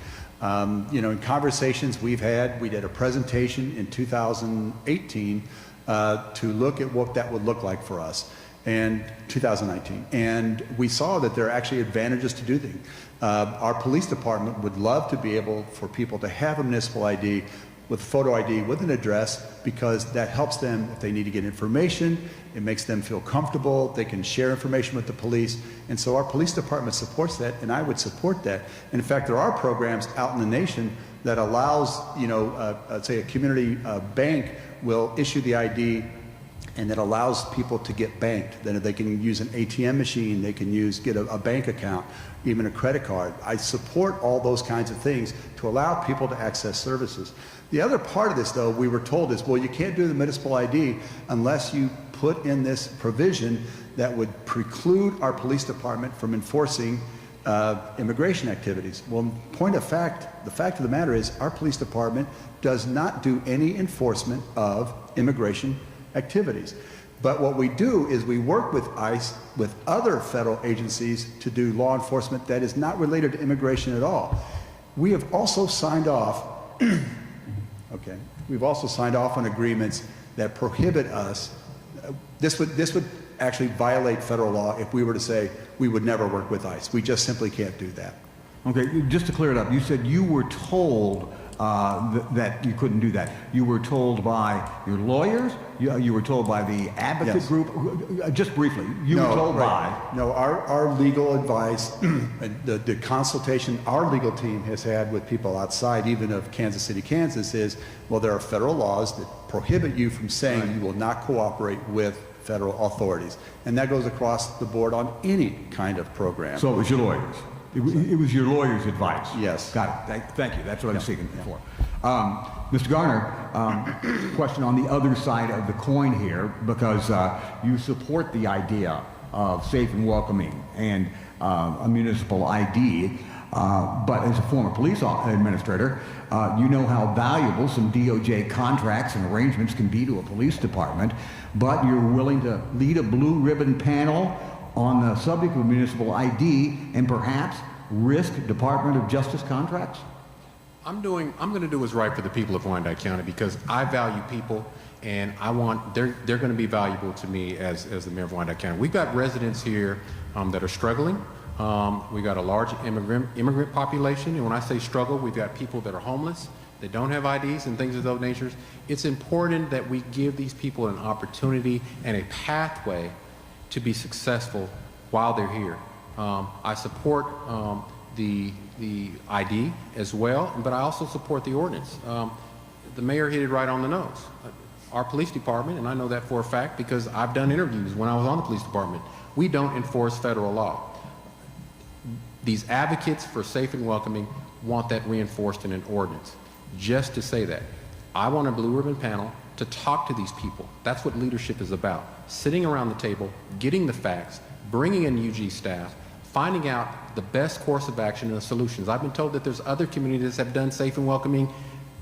In conversations we've had, we did a presentation in 2018 to look at what that would look like for us. And 2019, and we saw that there are actually advantages to do things. Our police department would love to be able for people to have a municipal ID with photo ID with an address, because that helps them if they need to get information. It makes them feel comfortable. They can share information with the police, and so our police department supports that, and I would support that. And in fact, there are programs out in the nation that allows, say a community bank will issue the ID, and that allows people to get banked. Then they can use an ATM machine, they can get a bank account, even a credit card. I support all those kinds of things to allow people to access services. The other part of this, though, we were told is, well, you can't do the municipal ID unless you put in this provision that would preclude our police department from enforcing immigration activities. Well, the fact of the matter is our police department does not do any enforcement of immigration activities. But what we do is we work with ICE, with other federal agencies, to do law enforcement that is not related to immigration at all. We have also signed off, we've also signed off on agreements that prohibit us. This would actually violate federal law if we were to say we would never work with ICE. We just simply can't do that. Okay, just to clear it up, you said you were told that you couldn't do that. You were told by your lawyers? You were told by the advocate Yes. group? Just briefly, you were told by? No, our legal advice, the consultation our legal team has had with people outside even of Kansas City, Kansas is, well, there are federal laws that prohibit you from saying you will not cooperate with federal authorities. And that goes across the board on any kind of program. So it was your lawyers? It was your lawyer's advice? Yes. Got it. Thank you. That's what I'm seeking for. Mr. Garner, question on the other side of the coin here, because you support the idea of safe and welcoming and a municipal ID, but as a former police administrator, you know how valuable some DOJ contracts and arrangements can be to a police department, but you're willing to lead a blue ribbon panel on the subject of municipal ID and perhaps risk Department of Justice contracts? I'm going to do what's right for the people of Wyandotte County because I value people, and they're going to be valuable to me as the mayor of Wyandotte County. We've got residents here that are struggling. We've got a large immigrant population, and when I say struggle, we've got people that are homeless, that don't have IDs and things of those natures. It's important that we give these people an opportunity and a pathway to be successful while they're here. I support the ID as well, but I also support the ordinance. The mayor hit it right on the nose. Our police department, and I know that for a fact because I've done interviews when I was on the police department, we don't enforce federal law. These advocates for safe and welcoming want that reinforced in an ordinance. Just to say that, I want a blue ribbon panel to talk to these people. That's what leadership is about. Sitting around the table, getting the facts, bringing in UG staff, finding out the best course of action and the solutions. I've been told that there's other communities that have done safe and welcoming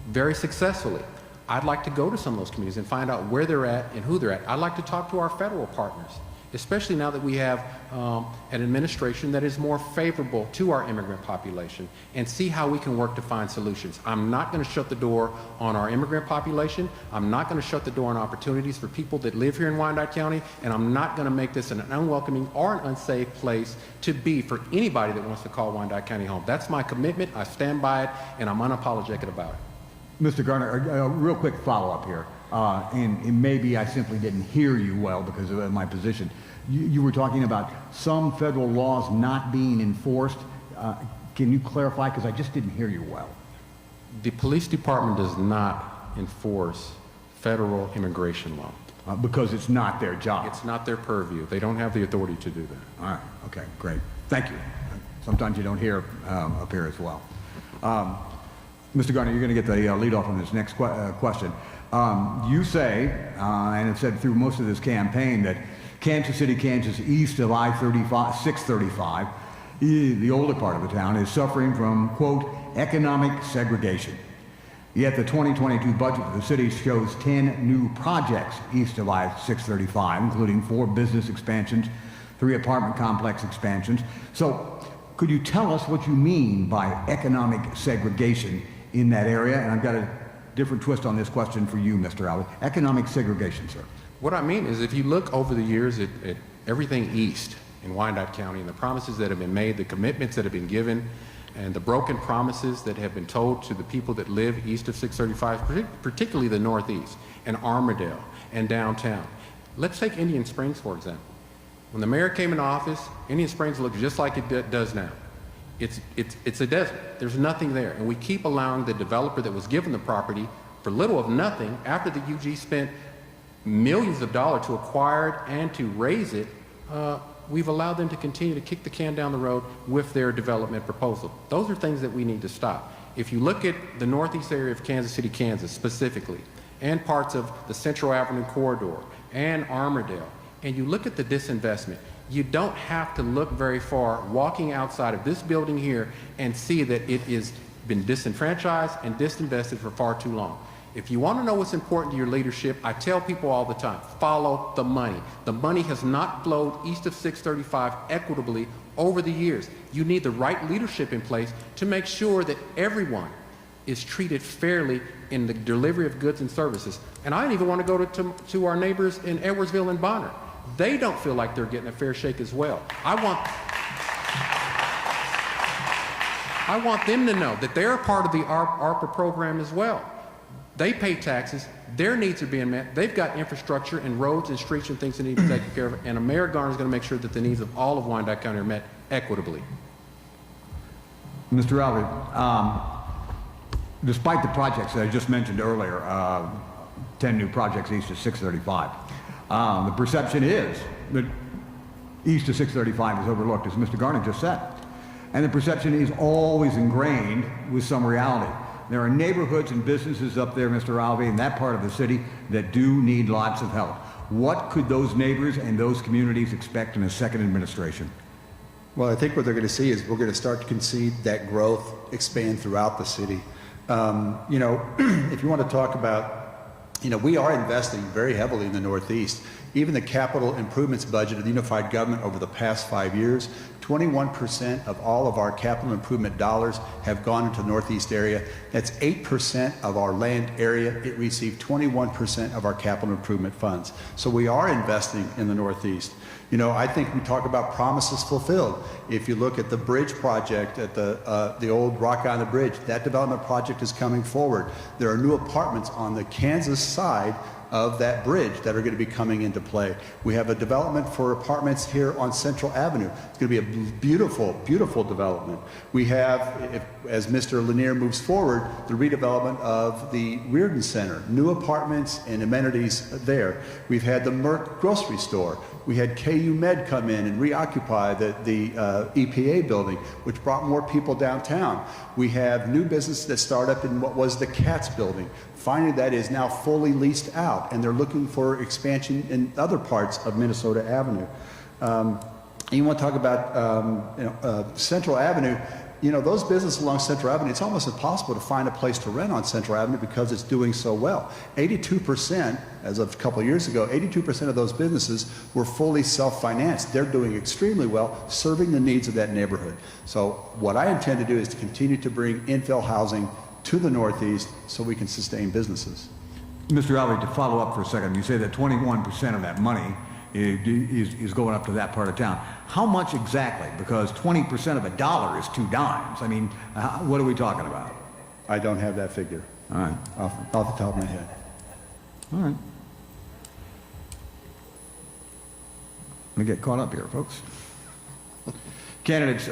very successfully. I'd like to go to some of those communities and find out where they're at and who they're at. I'd like to talk to our federal partners, especially now that we have an administration that is more favorable to our immigrant population, and see how we can work to find solutions. I'm not going to shut the door on our immigrant population. I'm not going to shut the door on opportunities for people that live here in Wyandotte County, and I'm not going to make this an unwelcoming or an unsafe place to be for anybody that wants to call Wyandotte County home. That's my commitment. I stand by it, and I'm unapologetic about it. Mr. Garner, a real quick follow-up here, and maybe I simply didn't hear you well because of my position. You were talking about some federal laws not being enforced. Can you clarify? Because I just didn't hear you well. The police department does not enforce federal immigration law. Because it's not their job. It's not their purview. They don't have the authority to do that. All right. Okay, great. Thank you. Sometimes you don't hear up here as well. Mr. Garner, you're going to get the lead off on this next question. You say, and have said through most of this campaign, that Kansas City, Kansas, east of I-635, the older part of the town, is suffering from, quote, economic segregation. Yet the 2022 budget for the city shows 10 new projects east of I-635, including 4 business expansions, 3 apartment complex expansions. So could you tell us what you mean by economic segregation in that area? And I've got a different twist on this question for you, Mr. Alvey. Economic segregation, sir. What I mean is if you look over the years at everything east in Wyandotte County and the promises that have been made, the commitments that have been given, and the broken promises that have been told to the people that live east of 635, particularly the Northeast, and Armadale, and downtown. Let's take Indian Springs, for example. When the mayor came into office, Indian Springs looked just like it does now. It's a desert. There's nothing there. And we keep allowing the developer that was given the property for little of nothing, after the UG spent millions of dollars to acquire it and to raise it, we've allowed them to continue to kick the can down the road with their development proposal. Those are things that we need to stop. If you look at the northeast area of Kansas City, Kansas specifically, and parts of the Central Avenue corridor and Armadale, and you look at the disinvestment, you don't have to look very far walking outside of this building here and see that it has been disenfranchised and disinvested for far too long. If you want to know what's important to your leadership, I tell people all the time, follow the money. The money has not flowed east of 635 equitably over the years. You need the right leadership in place to make sure that everyone is treated fairly in the delivery of goods and services. And I don't even want to go to our neighbors in Edwardsville and Bonner. They don't feel like they're getting a fair shake as well. I want them to know that they're part of the ARPA program as well. They pay taxes, their needs are being met, they've got infrastructure and roads and streets and things that need to be taken care of, and Mayor Garner is going to make sure that the needs of all of Wyandotte County are met equitably. Mr. Alvey, despite the projects that I just mentioned earlier, 10 new projects east of 635, the perception is that east of 635 is overlooked, as Mr. Garner just said. And the perception is always ingrained with some reality. There are neighborhoods and businesses up there, Mr. Alvey, in that part of the city that do need lots of help. What could those neighbors and those communities expect in a second administration? Well, I think what they're going to see is we're going to start to concede that growth expand throughout the city. You know, if you want to talk about, you know, we are investing very heavily in the Northeast. Even the capital improvements budget of the unified government over the past 5 years, 21% of all of our capital improvement dollars have gone into the Northeast area. That's 8% of our land area. It received 21% of our capital improvement funds. So we are investing in the Northeast. You know, I think we talk about promises fulfilled. If you look at the bridge project at the old Rock Island Bridge, that development project is coming forward. There are new apartments on the Kansas side of that bridge that are going to be coming into play. We have a development for apartments here on Central Avenue. It's going to be a beautiful, beautiful development. We have, as Mr. Lanier moves forward, the redevelopment of the Reardon Center, new apartments and amenities there. We've had the Merck grocery store. We had KU Med come in and reoccupy the EPA building, which brought more people downtown. We have new businesses that start up in what was the Katz building. Finally, that is now fully leased out, and they're looking for expansion in other parts of Minnesota Avenue. You want to talk about Central Avenue. You know, those businesses along Central Avenue, it's almost impossible to find a place to rent on Central Avenue because it's doing so well. 82%, as of a couple of years ago, 82% of those businesses were fully self-financed. They're doing extremely well, serving the needs of that neighborhood. So what I intend to do is to continue to bring infill housing to the Northeast so we can sustain businesses. Mr. Alvey, to follow up for a second, you say that 21% of that money is going up to that part of town. How much exactly? Because 20% of a dollar is 2 dimes. I mean, what are we talking about? I don't have that figure. All right. Off the top of my head. All right. Let me get caught up here, folks. Candidates,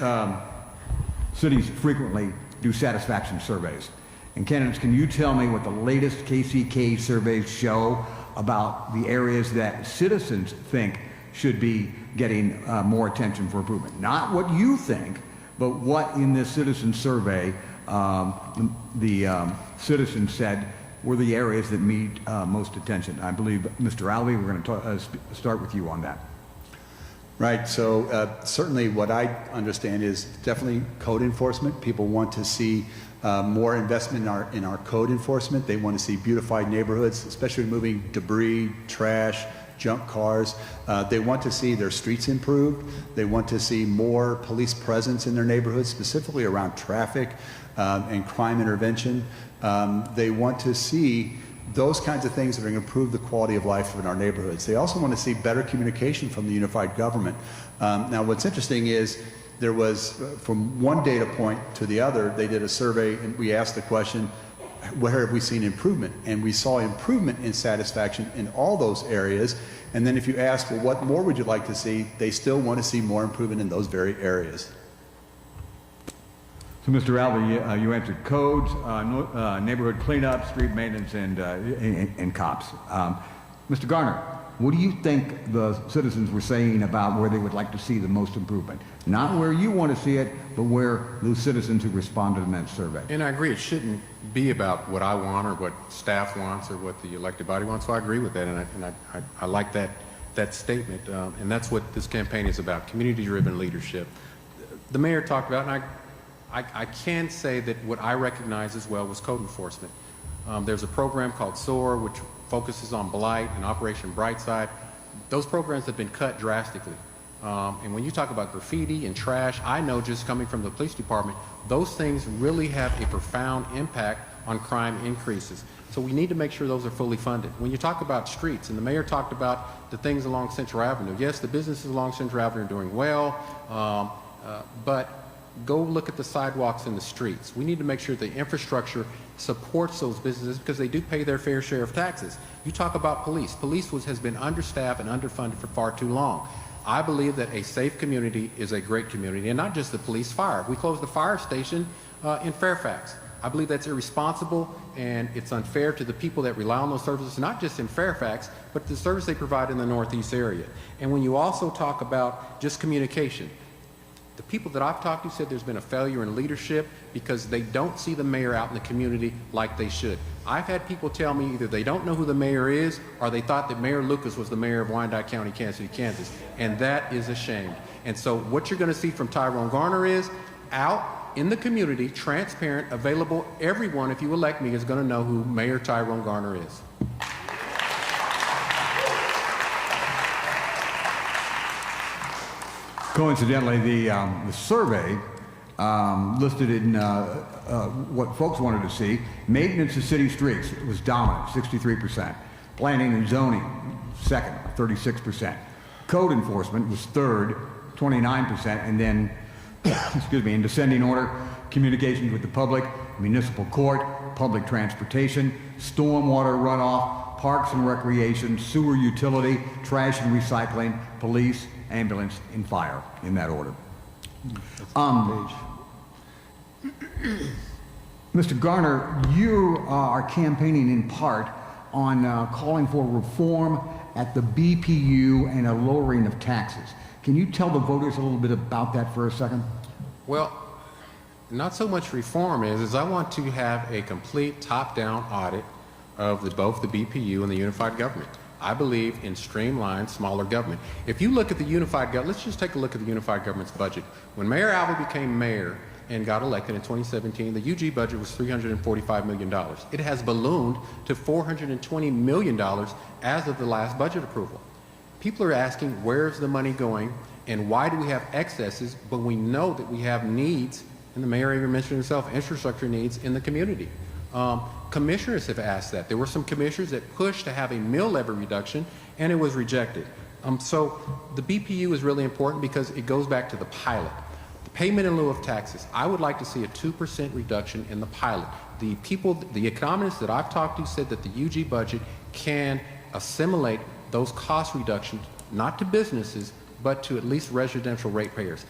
cities frequently do satisfaction surveys. And candidates, can you tell me what the latest KCK surveys show about the areas that citizens think should be getting more attention for improvement? Not what you think, but what in this citizen survey the citizens said were the areas that need most attention. I believe, Mr. Alvey, we're going to start with you on that. Right, so certainly what I understand is definitely code enforcement. People want to see more investment in our code enforcement. They want to see beautified neighborhoods, especially removing debris, trash, junk cars. They want to see their streets improved. They want to see more police presence in their neighborhoods, specifically around traffic and crime intervention. They want to see those kinds of things that are going to improve the quality of life in our neighborhoods. They also want to see better communication from the unified government. Now, what's interesting is there was, from one data point to the other, they did a survey and we asked the question, where have we seen improvement? And we saw improvement in satisfaction in all those areas. And then if you ask, well, what more would you like to see? They still want to see more improvement in those very areas. So, Mr. Alvey, you answered codes, neighborhood cleanup, street maintenance, and cops. Mr. Garner, what do you think the citizens were saying about where they would like to see the most improvement? Not where you want to see it, but where the citizens who responded in that survey. And I agree, it shouldn't be about what I want or what staff wants or what the elected body wants. So I agree with that, and I like that statement. And that's what this campaign is about: community-driven leadership. The mayor talked about, and I can say that what I recognize as well was code enforcement. There's a program called SOAR, which focuses on blight and Operation Brightside. Those programs have been cut drastically. And when you talk about graffiti and trash, I know just coming from the police department, those things really have a profound impact on crime increases. So we need to make sure those are fully funded. When you talk about streets, and the mayor talked about the things along Central Avenue, yes, the businesses along Central Avenue are doing well, but go look at the sidewalks and the streets. We need to make sure the infrastructure supports those businesses because they do pay their fair share of taxes. You talk about police. Police has been understaffed and underfunded for far too long. I believe that a safe community is a great community, and not just the police, fire. We closed the fire station in Fairfax. I believe that's irresponsible, and it's unfair to the people that rely on those services, not just in Fairfax, but the service they provide in the Northeast area. And when you also talk about just communication, the people that I've talked to said there's been a failure in leadership because they don't see the mayor out in the community like they should. I've had people tell me either they don't know who the mayor is or they thought that Mayor Lucas was the mayor of Wyandotte County, Kansas City, Kansas. And that is a shame. And so what you're going to see from Tyrone Garner is out in the community, transparent, available. Everyone, if you elect me, is going to know who Mayor Tyrone Garner is. Coincidentally, the survey listed in what folks wanted to see, maintenance of city streets was dominant, 63%. Planning and zoning, second, 36%. Code enforcement was third, 29%. And then, excuse me, in descending order, communications with the public, municipal court, public transportation, stormwater runoff, parks and recreation, sewer utility, trash and recycling, police, ambulance, and fire, in that order. Mr. Garner, you are campaigning in part on calling for reform at the BPU and a lowering of taxes. Can you tell the voters a little bit about that for a second? Well, not so much reform is I want to have a complete top-down audit of both the BPU and the unified government. I believe in streamlined, smaller government. If you look at the unified government, let's just take a look at the unified government's budget. When Mayor Alva became mayor and got elected in 2017, the UG budget was $345 million. It has ballooned to $420 million as of the last budget approval. People are asking, where's the money going and why do we have excesses, but we know that we have needs, and the mayor even mentioned himself, infrastructure needs in the community. Commissioners have asked that. There were some commissioners that pushed to have a mill levy reduction, and it was rejected. So the BPU is really important because it goes back to the pilot. The payment in lieu of taxes. I would like to see a 2% reduction in the pilot. The economists that I've talked to said that the UG budget can assimilate those cost reductions, not to businesses, but to at least residential ratepayers.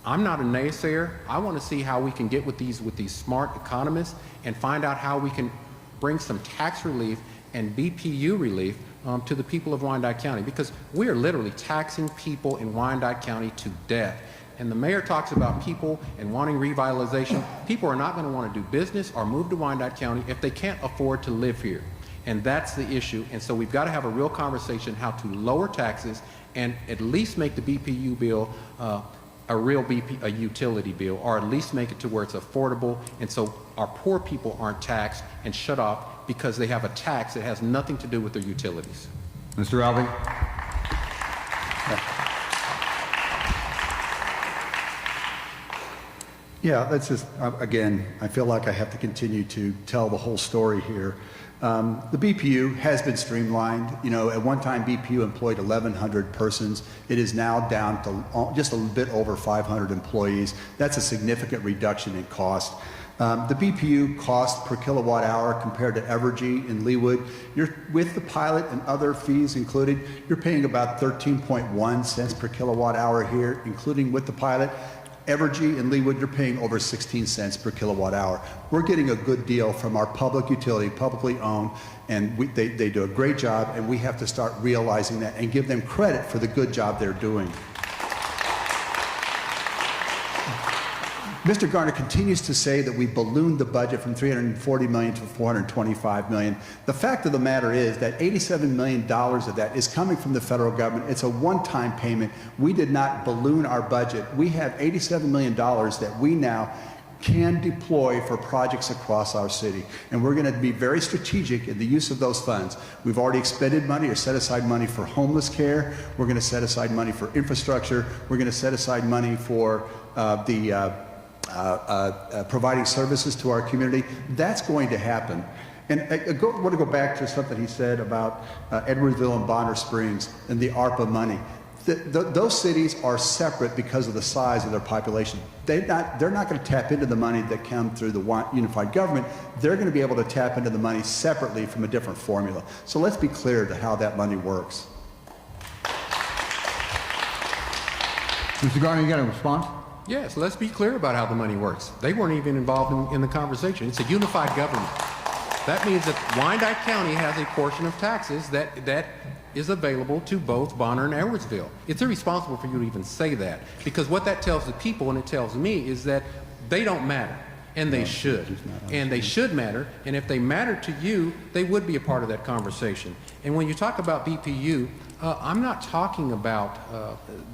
I'm not a naysayer. I want to see how we can get with these smart economists and find out how we can bring some tax relief and BPU relief to the people of Wyandotte County, because we are literally taxing people in Wyandotte County to death. And the mayor talks about people and wanting revitalization. People are not going to want to do business or move to Wyandotte County if they can't afford to live here. And that's the issue. And so we've got to have a real conversation how to lower taxes and at least make the BPU bill a utility bill, or at least make it to where it's affordable, and so our poor people aren't taxed and shut off because they have a tax that has nothing to do with their utilities. Mr. Alvey? Yeah, that's just, again, I feel like I have to continue to tell the whole story here. The BPU has been streamlined. You know, at one time BPU employed 1,100 persons. It is now down to just a bit over 500 employees. That's a significant reduction in cost. The BPU cost per kilowatt hour compared to Evergy in Leawood, with the pilot and other fees included, you're paying about 13.1 cents per kilowatt hour here, including with the pilot. Evergy and Leawood, you're paying over 16 cents per kilowatt hour. We're getting a good deal from our public utility, publicly owned, and they do a great job, and we have to start realizing that and give them credit for the good job they're doing. Mr. Garner continues to say that we ballooned the budget from $340 million to $425 million. The fact of the matter is that $87 million of that is coming from the federal government. It's a one-time payment. We did not balloon our budget. We have $87 million that we now can deploy for projects across our city. And we're going to be very strategic in the use of those funds. We've already expended money or set aside money for homeless care. We're going to set aside money for infrastructure. We're going to set aside money for providing services to our community. That's going to happen. And I want to go back to something he said about Edwardsville and Bonner Springs and the ARPA money. Those cities are separate because of the size of their population. They're not going to tap into the money that comes through the unified government. They're going to be able to tap into the money separately from a different formula. So let's be clear to how that money works. Mr. Garner, you got a response? Yes, let's be clear about how the money works. They weren't even involved in the conversation. It's a unified government. That means that Wyandotte County has a portion of taxes that is available to both Bonner and Edwardsville. It's irresponsible for you to even say that, because what that tells the people and it tells me is that they don't matter, and they should. And they should matter, and if they matter to you, they would be a part of that conversation. And when you talk about BPU, I'm not talking about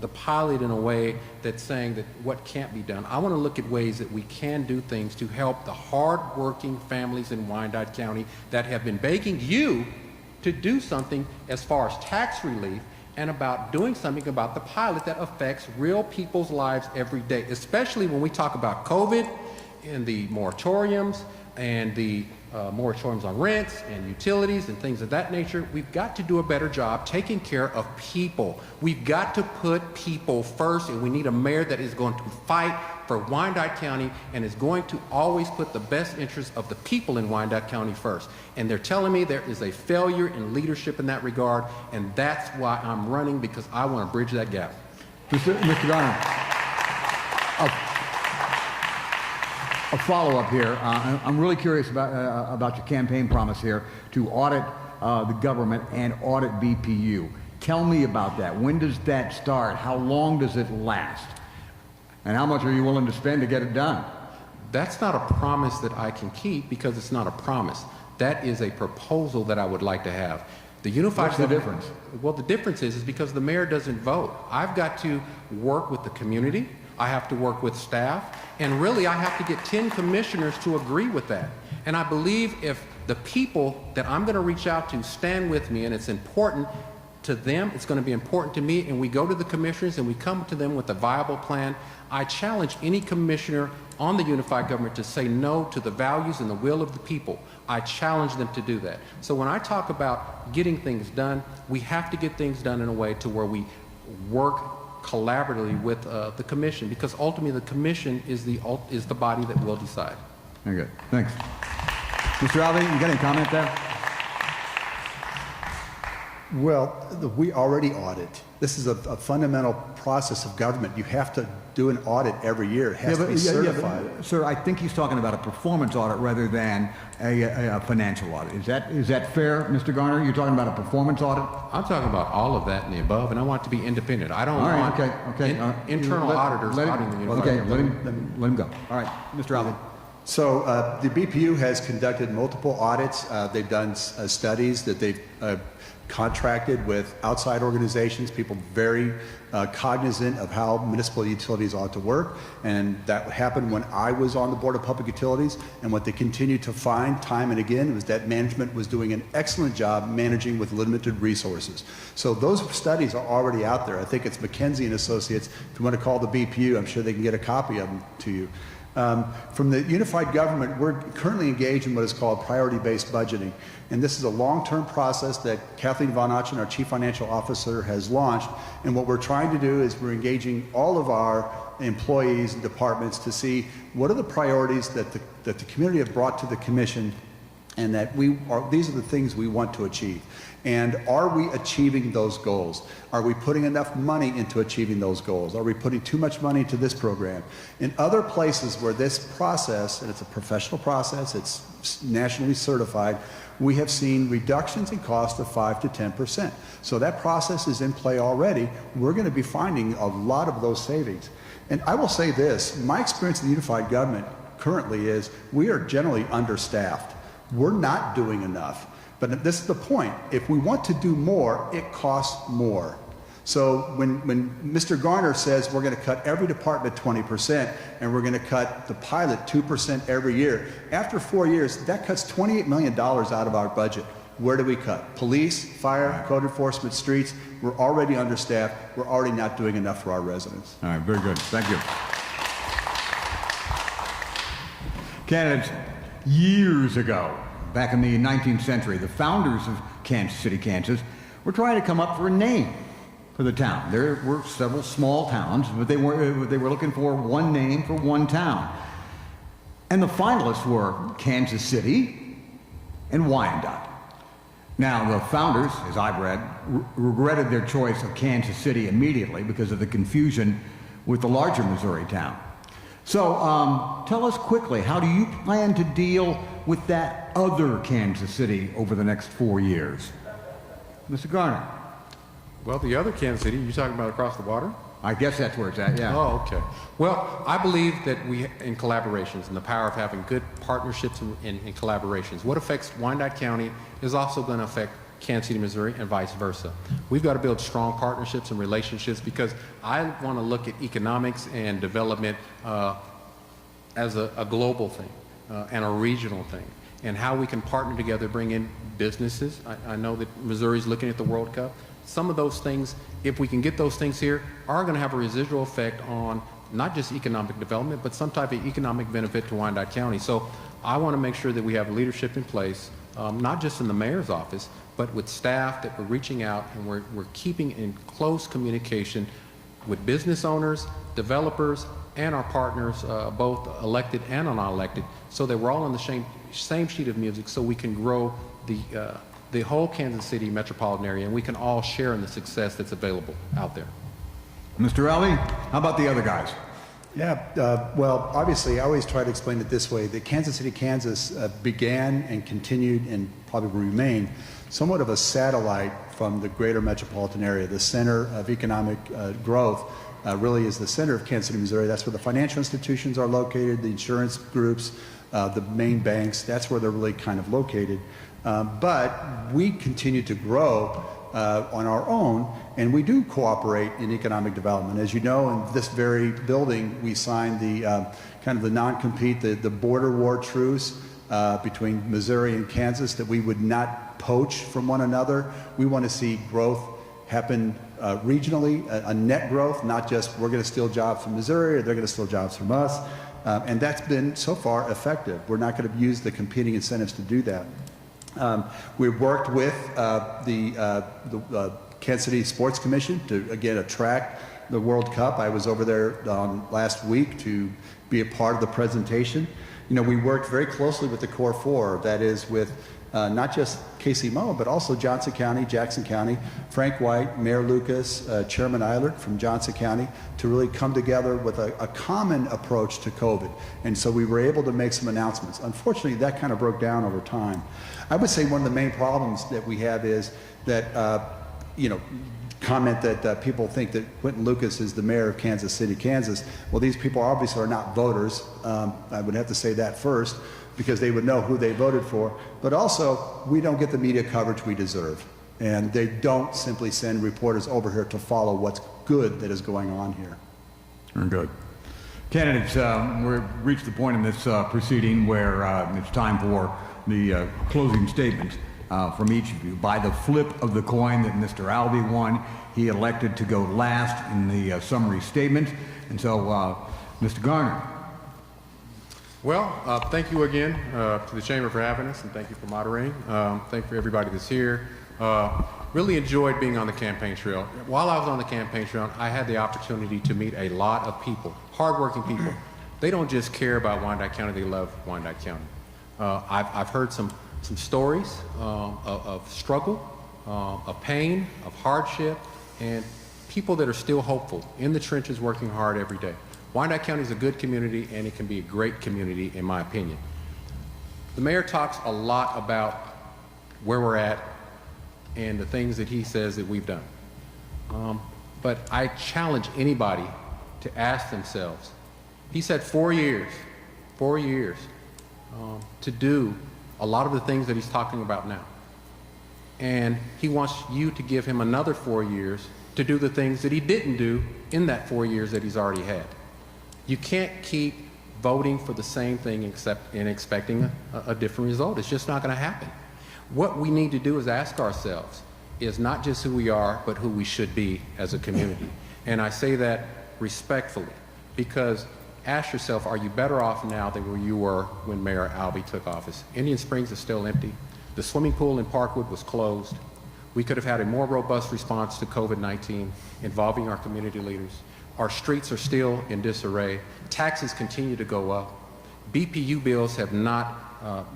the pilot in a way that's saying that what can't be done. I want to look at ways that we can do things to help the hard-working families in Wyandotte County that have been begging you to do something as far as tax relief and about doing something about the pilot that affects real people's lives every day, especially when we talk about COVID and the moratoriums and the moratoriums on rents and utilities and things of that nature. We've got to do a better job taking care of people. We've got to put people first, and we need a mayor that is going to fight for Wyandotte County and is going to always put the best interests of the people in Wyandotte County first. And they're telling me there is a failure in leadership in that regard, and that's why I'm running, because I want to bridge that gap. Mr. Garner, a follow-up here. I'm really curious about your campaign promise here to audit the government and audit BPU. Tell me about that. When does that start? How long does it last? And how much are you willing to spend to get it done? That's not a promise that I can keep, because it's not a promise. That is a proposal that I would like to have. The unified What's the government- difference? Well, the difference is because the mayor doesn't vote. I've got to work with the community. I have to work with staff. And really, I have to get 10 commissioners to agree with that. And I believe if the people that I'm going to reach out to stand with me, and it's important to them, it's going to be important to me, and we go to the commissioners and we come to them with a viable plan, I challenge any commissioner on the unified government to say no to the values and the will of the people. I challenge them to do that. So when I talk about getting things done, we have to get things done in a way to where we work collaboratively with the commission, because ultimately the commission is the body that will decide. Very good. Thanks. Mr. Alvey, you got any comment there? Well, we already audit. This is a fundamental process of government. You have to do an audit every year. It has to be certified. Sir, I think he's talking about a performance audit rather than a financial audit. Is that fair, Mr. Garner? You're talking about a performance audit? I'm talking about all of that and the above, and I want it to be independent. I don't All right, want okay. internal auditors auditing the unified Okay, government. let him go. All right, Mr. Alvey. So the BPU has conducted multiple audits. They've done studies that they've contracted with outside organizations, people very cognizant of how municipal utilities ought to work. And that happened when I was on the Board of Public Utilities. And what they continued to find time and again was that management was doing an excellent job managing with limited resources. So those studies are already out there. I think it's McKinsey and Associates. If you want to call the BPU, I'm sure they can get a copy of them to you. From the unified government, we're currently engaged in what is called priority-based budgeting. And this is a long-term process that Kathleen Von Ochen, our Chief Financial Officer, has launched. And what we're trying to do is we're engaging all of our employees and departments to see what are the priorities that the community have brought to the commission, and that these are the things we want to achieve. And are we achieving those goals? Are we putting enough money into achieving those goals? Are we putting too much money into this program? In other places where this process, and it's a professional process, it's nationally certified, we have seen reductions in cost of 5 to 10%. So that process is in play already. We're going to be finding a lot of those savings. And I will say this, my experience in the unified government currently is we are generally understaffed. We're not doing enough. But this is the point. If we want to do more, it costs more. So when Mr. Garner says we're going to cut every department 20% and we're going to cut the pilot 2% every year, after 4 years, that cuts $28 million out of our budget. Where do we cut? Police, fire, code enforcement, streets. We're already understaffed. We're already not doing enough for our residents. All right, very good. Thank you. Candidates, years ago, back in the 19th century, the founders of Kansas City, Kansas, were trying to come up for a name for the town. There were several small towns, but they were looking for one name for one town. And the finalists were Kansas City and Wyandotte. Now, the founders, as I've read, regretted their choice of Kansas City immediately because of the confusion with the larger Missouri town. So tell us quickly, how do you plan to deal with that other Kansas City over the next 4 years? Mr. Garner. Well, the other Kansas City, you talking about across the water? I guess that's where it's at, yeah. Oh, okay. Well, I believe that we, in collaborations, and the power of having good partnerships and collaborations, what affects Wyandotte County is also going to affect Kansas City, Missouri, and vice versa. We've got to build strong partnerships and relationships, because I want to look at economics and development as a global thing and a regional thing, and how we can partner together, bring in businesses. I know that Missouri's looking at the World Cup. some of those things, if we can get those things here, are going to have a residual effect on not just economic development, but some type of economic benefit to Wyandotte County. So I want to make sure that we have leadership in place, not just in the mayor's office, but with staff, that we're reaching out and we're keeping in close communication with business owners, developers, and our partners, both elected and non-elected, so that we're all on the same sheet of music, so we can grow the whole Kansas City metropolitan area, and we can all share in the success that's available out there. Mr. Alley, how about the other guys? Yeah, well, obviously, I always try to explain it this way, that Kansas City, Kansas began and continued and probably will remain somewhat of a satellite from the greater metropolitan area. The center of economic growth really is the center of Kansas City, Missouri. That's where the financial institutions are located, the insurance groups, the main banks. That's where they're really kind of located. But we continue to grow on our own, and we do cooperate in economic development. As you know, in this very building, we signed the kind of the non-compete, the border war truce between Missouri and Kansas, that we would not poach from one another. We want to see growth happen regionally, a net growth, not just we're going to steal jobs from Missouri or they're going to steal jobs from us. And that's been so far effective. We're not going to use the competing incentives to do that. We've worked with the Kansas City Sports Commission to, again, attract the World Cup. I was over there last week to be a part of the presentation. You know, we worked very closely with the Core Four, that is with not just Casey Mo, but also Johnson County, Jackson County, Frank White, Mayor Lucas, Chairman Eilert from Johnson County, to really come together with a common approach to COVID. And so we were able to make some announcements. Unfortunately, that kind of broke down over time. I would say one of the main problems that we have is that, you know, comment that people think that Quentin Lucas is the mayor of Kansas City, Kansas. Well, these people obviously are not voters. I would have to say that first, because they would know who they voted for. But also, we don't get the media coverage we deserve. And they don't simply send reporters over here to follow what's good that is going on here. Very good. Candidates, we've reached the point in this proceeding where it's time for the closing statements from each of you. By the flip of the coin that Mr. Albee won, he elected to go last in the summary statement. And so, Mr. Garner. Well, thank you again to the Chamber for having us, and thank you for moderating. Thank you for everybody that's here. Really enjoyed being on the campaign trail. While I was on the campaign trail, I had the opportunity to meet a lot of people, hardworking people. They don't just care about Wyandotte County, they love Wyandotte County. I've heard some stories of struggle, of pain, of hardship, and people that are still hopeful, in the trenches working hard every day. Wyandotte County is a good community, and it can be a great community, in my opinion. The mayor talks a lot about where we're at and the things that he says that we've done. But I challenge anybody to ask themselves, he said 4 years to do a lot of the things that he's talking about now. And he wants you to give him another 4 years to do the things that he didn't do in that 4 years that he's already had. You can't keep voting for the same thing and expecting a different result. It's just not going to happen. What we need to do is ask ourselves, is not just who we are, but who we should be as a community. And I say that respectfully, because ask yourself, are you better off now than where you were when Mayor Albee took office? Indian Springs is still empty. The swimming pool in Parkwood was closed. We could have had a more robust response to COVID-19 involving our community leaders. Our streets are still in disarray. Taxes continue to go up. BPU bills have not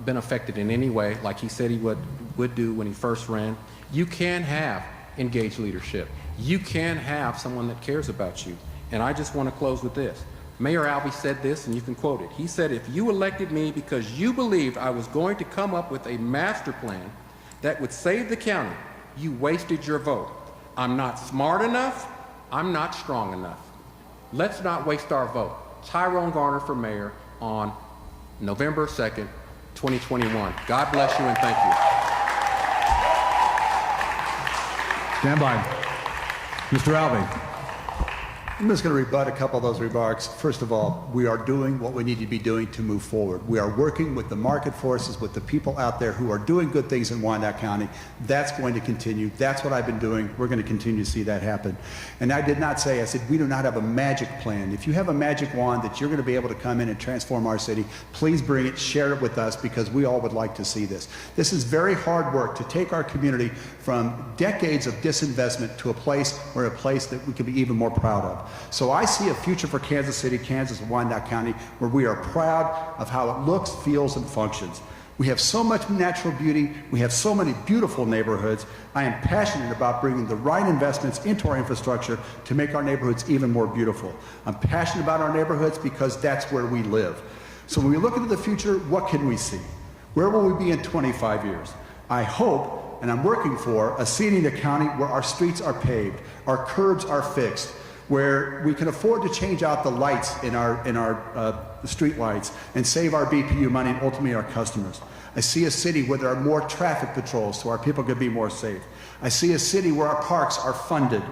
been affected in any way like he said he would do when he first ran. You can have engaged leadership. You can have someone that cares about you. And I just want to close with this. Mayor Albee said this, and you can quote it. He said, if you elected me because you believed I was going to come up with a master plan that would save the county, you wasted your vote. I'm not smart enough. I'm not strong enough. Let's not waste our vote. Tyrone Garner for mayor on November 2nd, 2021. God bless you and thank you. Stand by. Mr. Albee. I'm just going to rebut a couple of those remarks. First of all, we are doing what we need to be doing to move forward. We are working with the market forces, with the people out there who are doing good things in Wyandotte County. That's going to continue. That's what I've been doing. We're going to continue to see that happen. And I did not say, I said, we do not have a magic plan. If you have a magic wand that you're going to be able to come in and transform our city, please bring it, share it with us, because we all would like to see this. This is very hard work to take our community from decades of disinvestment to a place that we can be even more proud of. So I see a future for Kansas City, Kansas, and Wyandotte County where we are proud of how it looks, feels, and functions. We have so much natural beauty. We have so many beautiful neighborhoods. I am passionate about bringing the right investments into our infrastructure to make our neighborhoods even more beautiful. I'm passionate about our neighborhoods because that's where we live. So when we look into the future, what can we see? Where will we be in 25 years? I hope, and I'm working for, a city in the county where our streets are paved, our curbs are fixed, where we can afford to change out the lights in our street lights and save our BPU money and ultimately our customers. I see a city where there are more traffic patrols so our people can be more safe. I see a city where our parks are funded.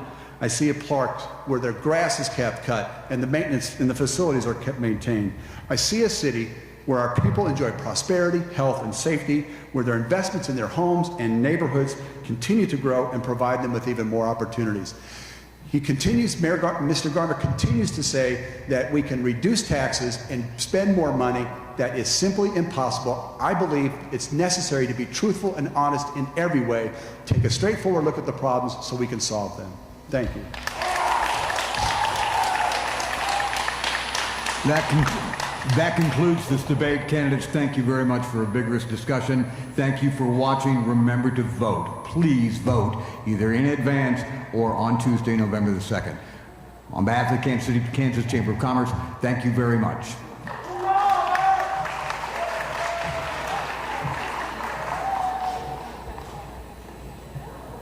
I see a park where their grass is kept cut and the maintenance and the facilities are kept maintained. I see a city where our people enjoy prosperity, health, and safety, where their investments in their homes and neighborhoods continue to grow and provide them with even more opportunities. Mr. Garner continues to say that we can reduce taxes and spend more money. That is simply impossible. I believe it's necessary to be truthful and honest in every way. Take a straightforward look at the problems so we can solve them. Thank you. That concludes this debate. Candidates, thank you very much for a vigorous discussion. Thank you for watching. Remember to vote. Please vote either in advance or on Tuesday, November the 2nd. On behalf of the Kansas City, Kansas Chamber of Commerce, thank you very much.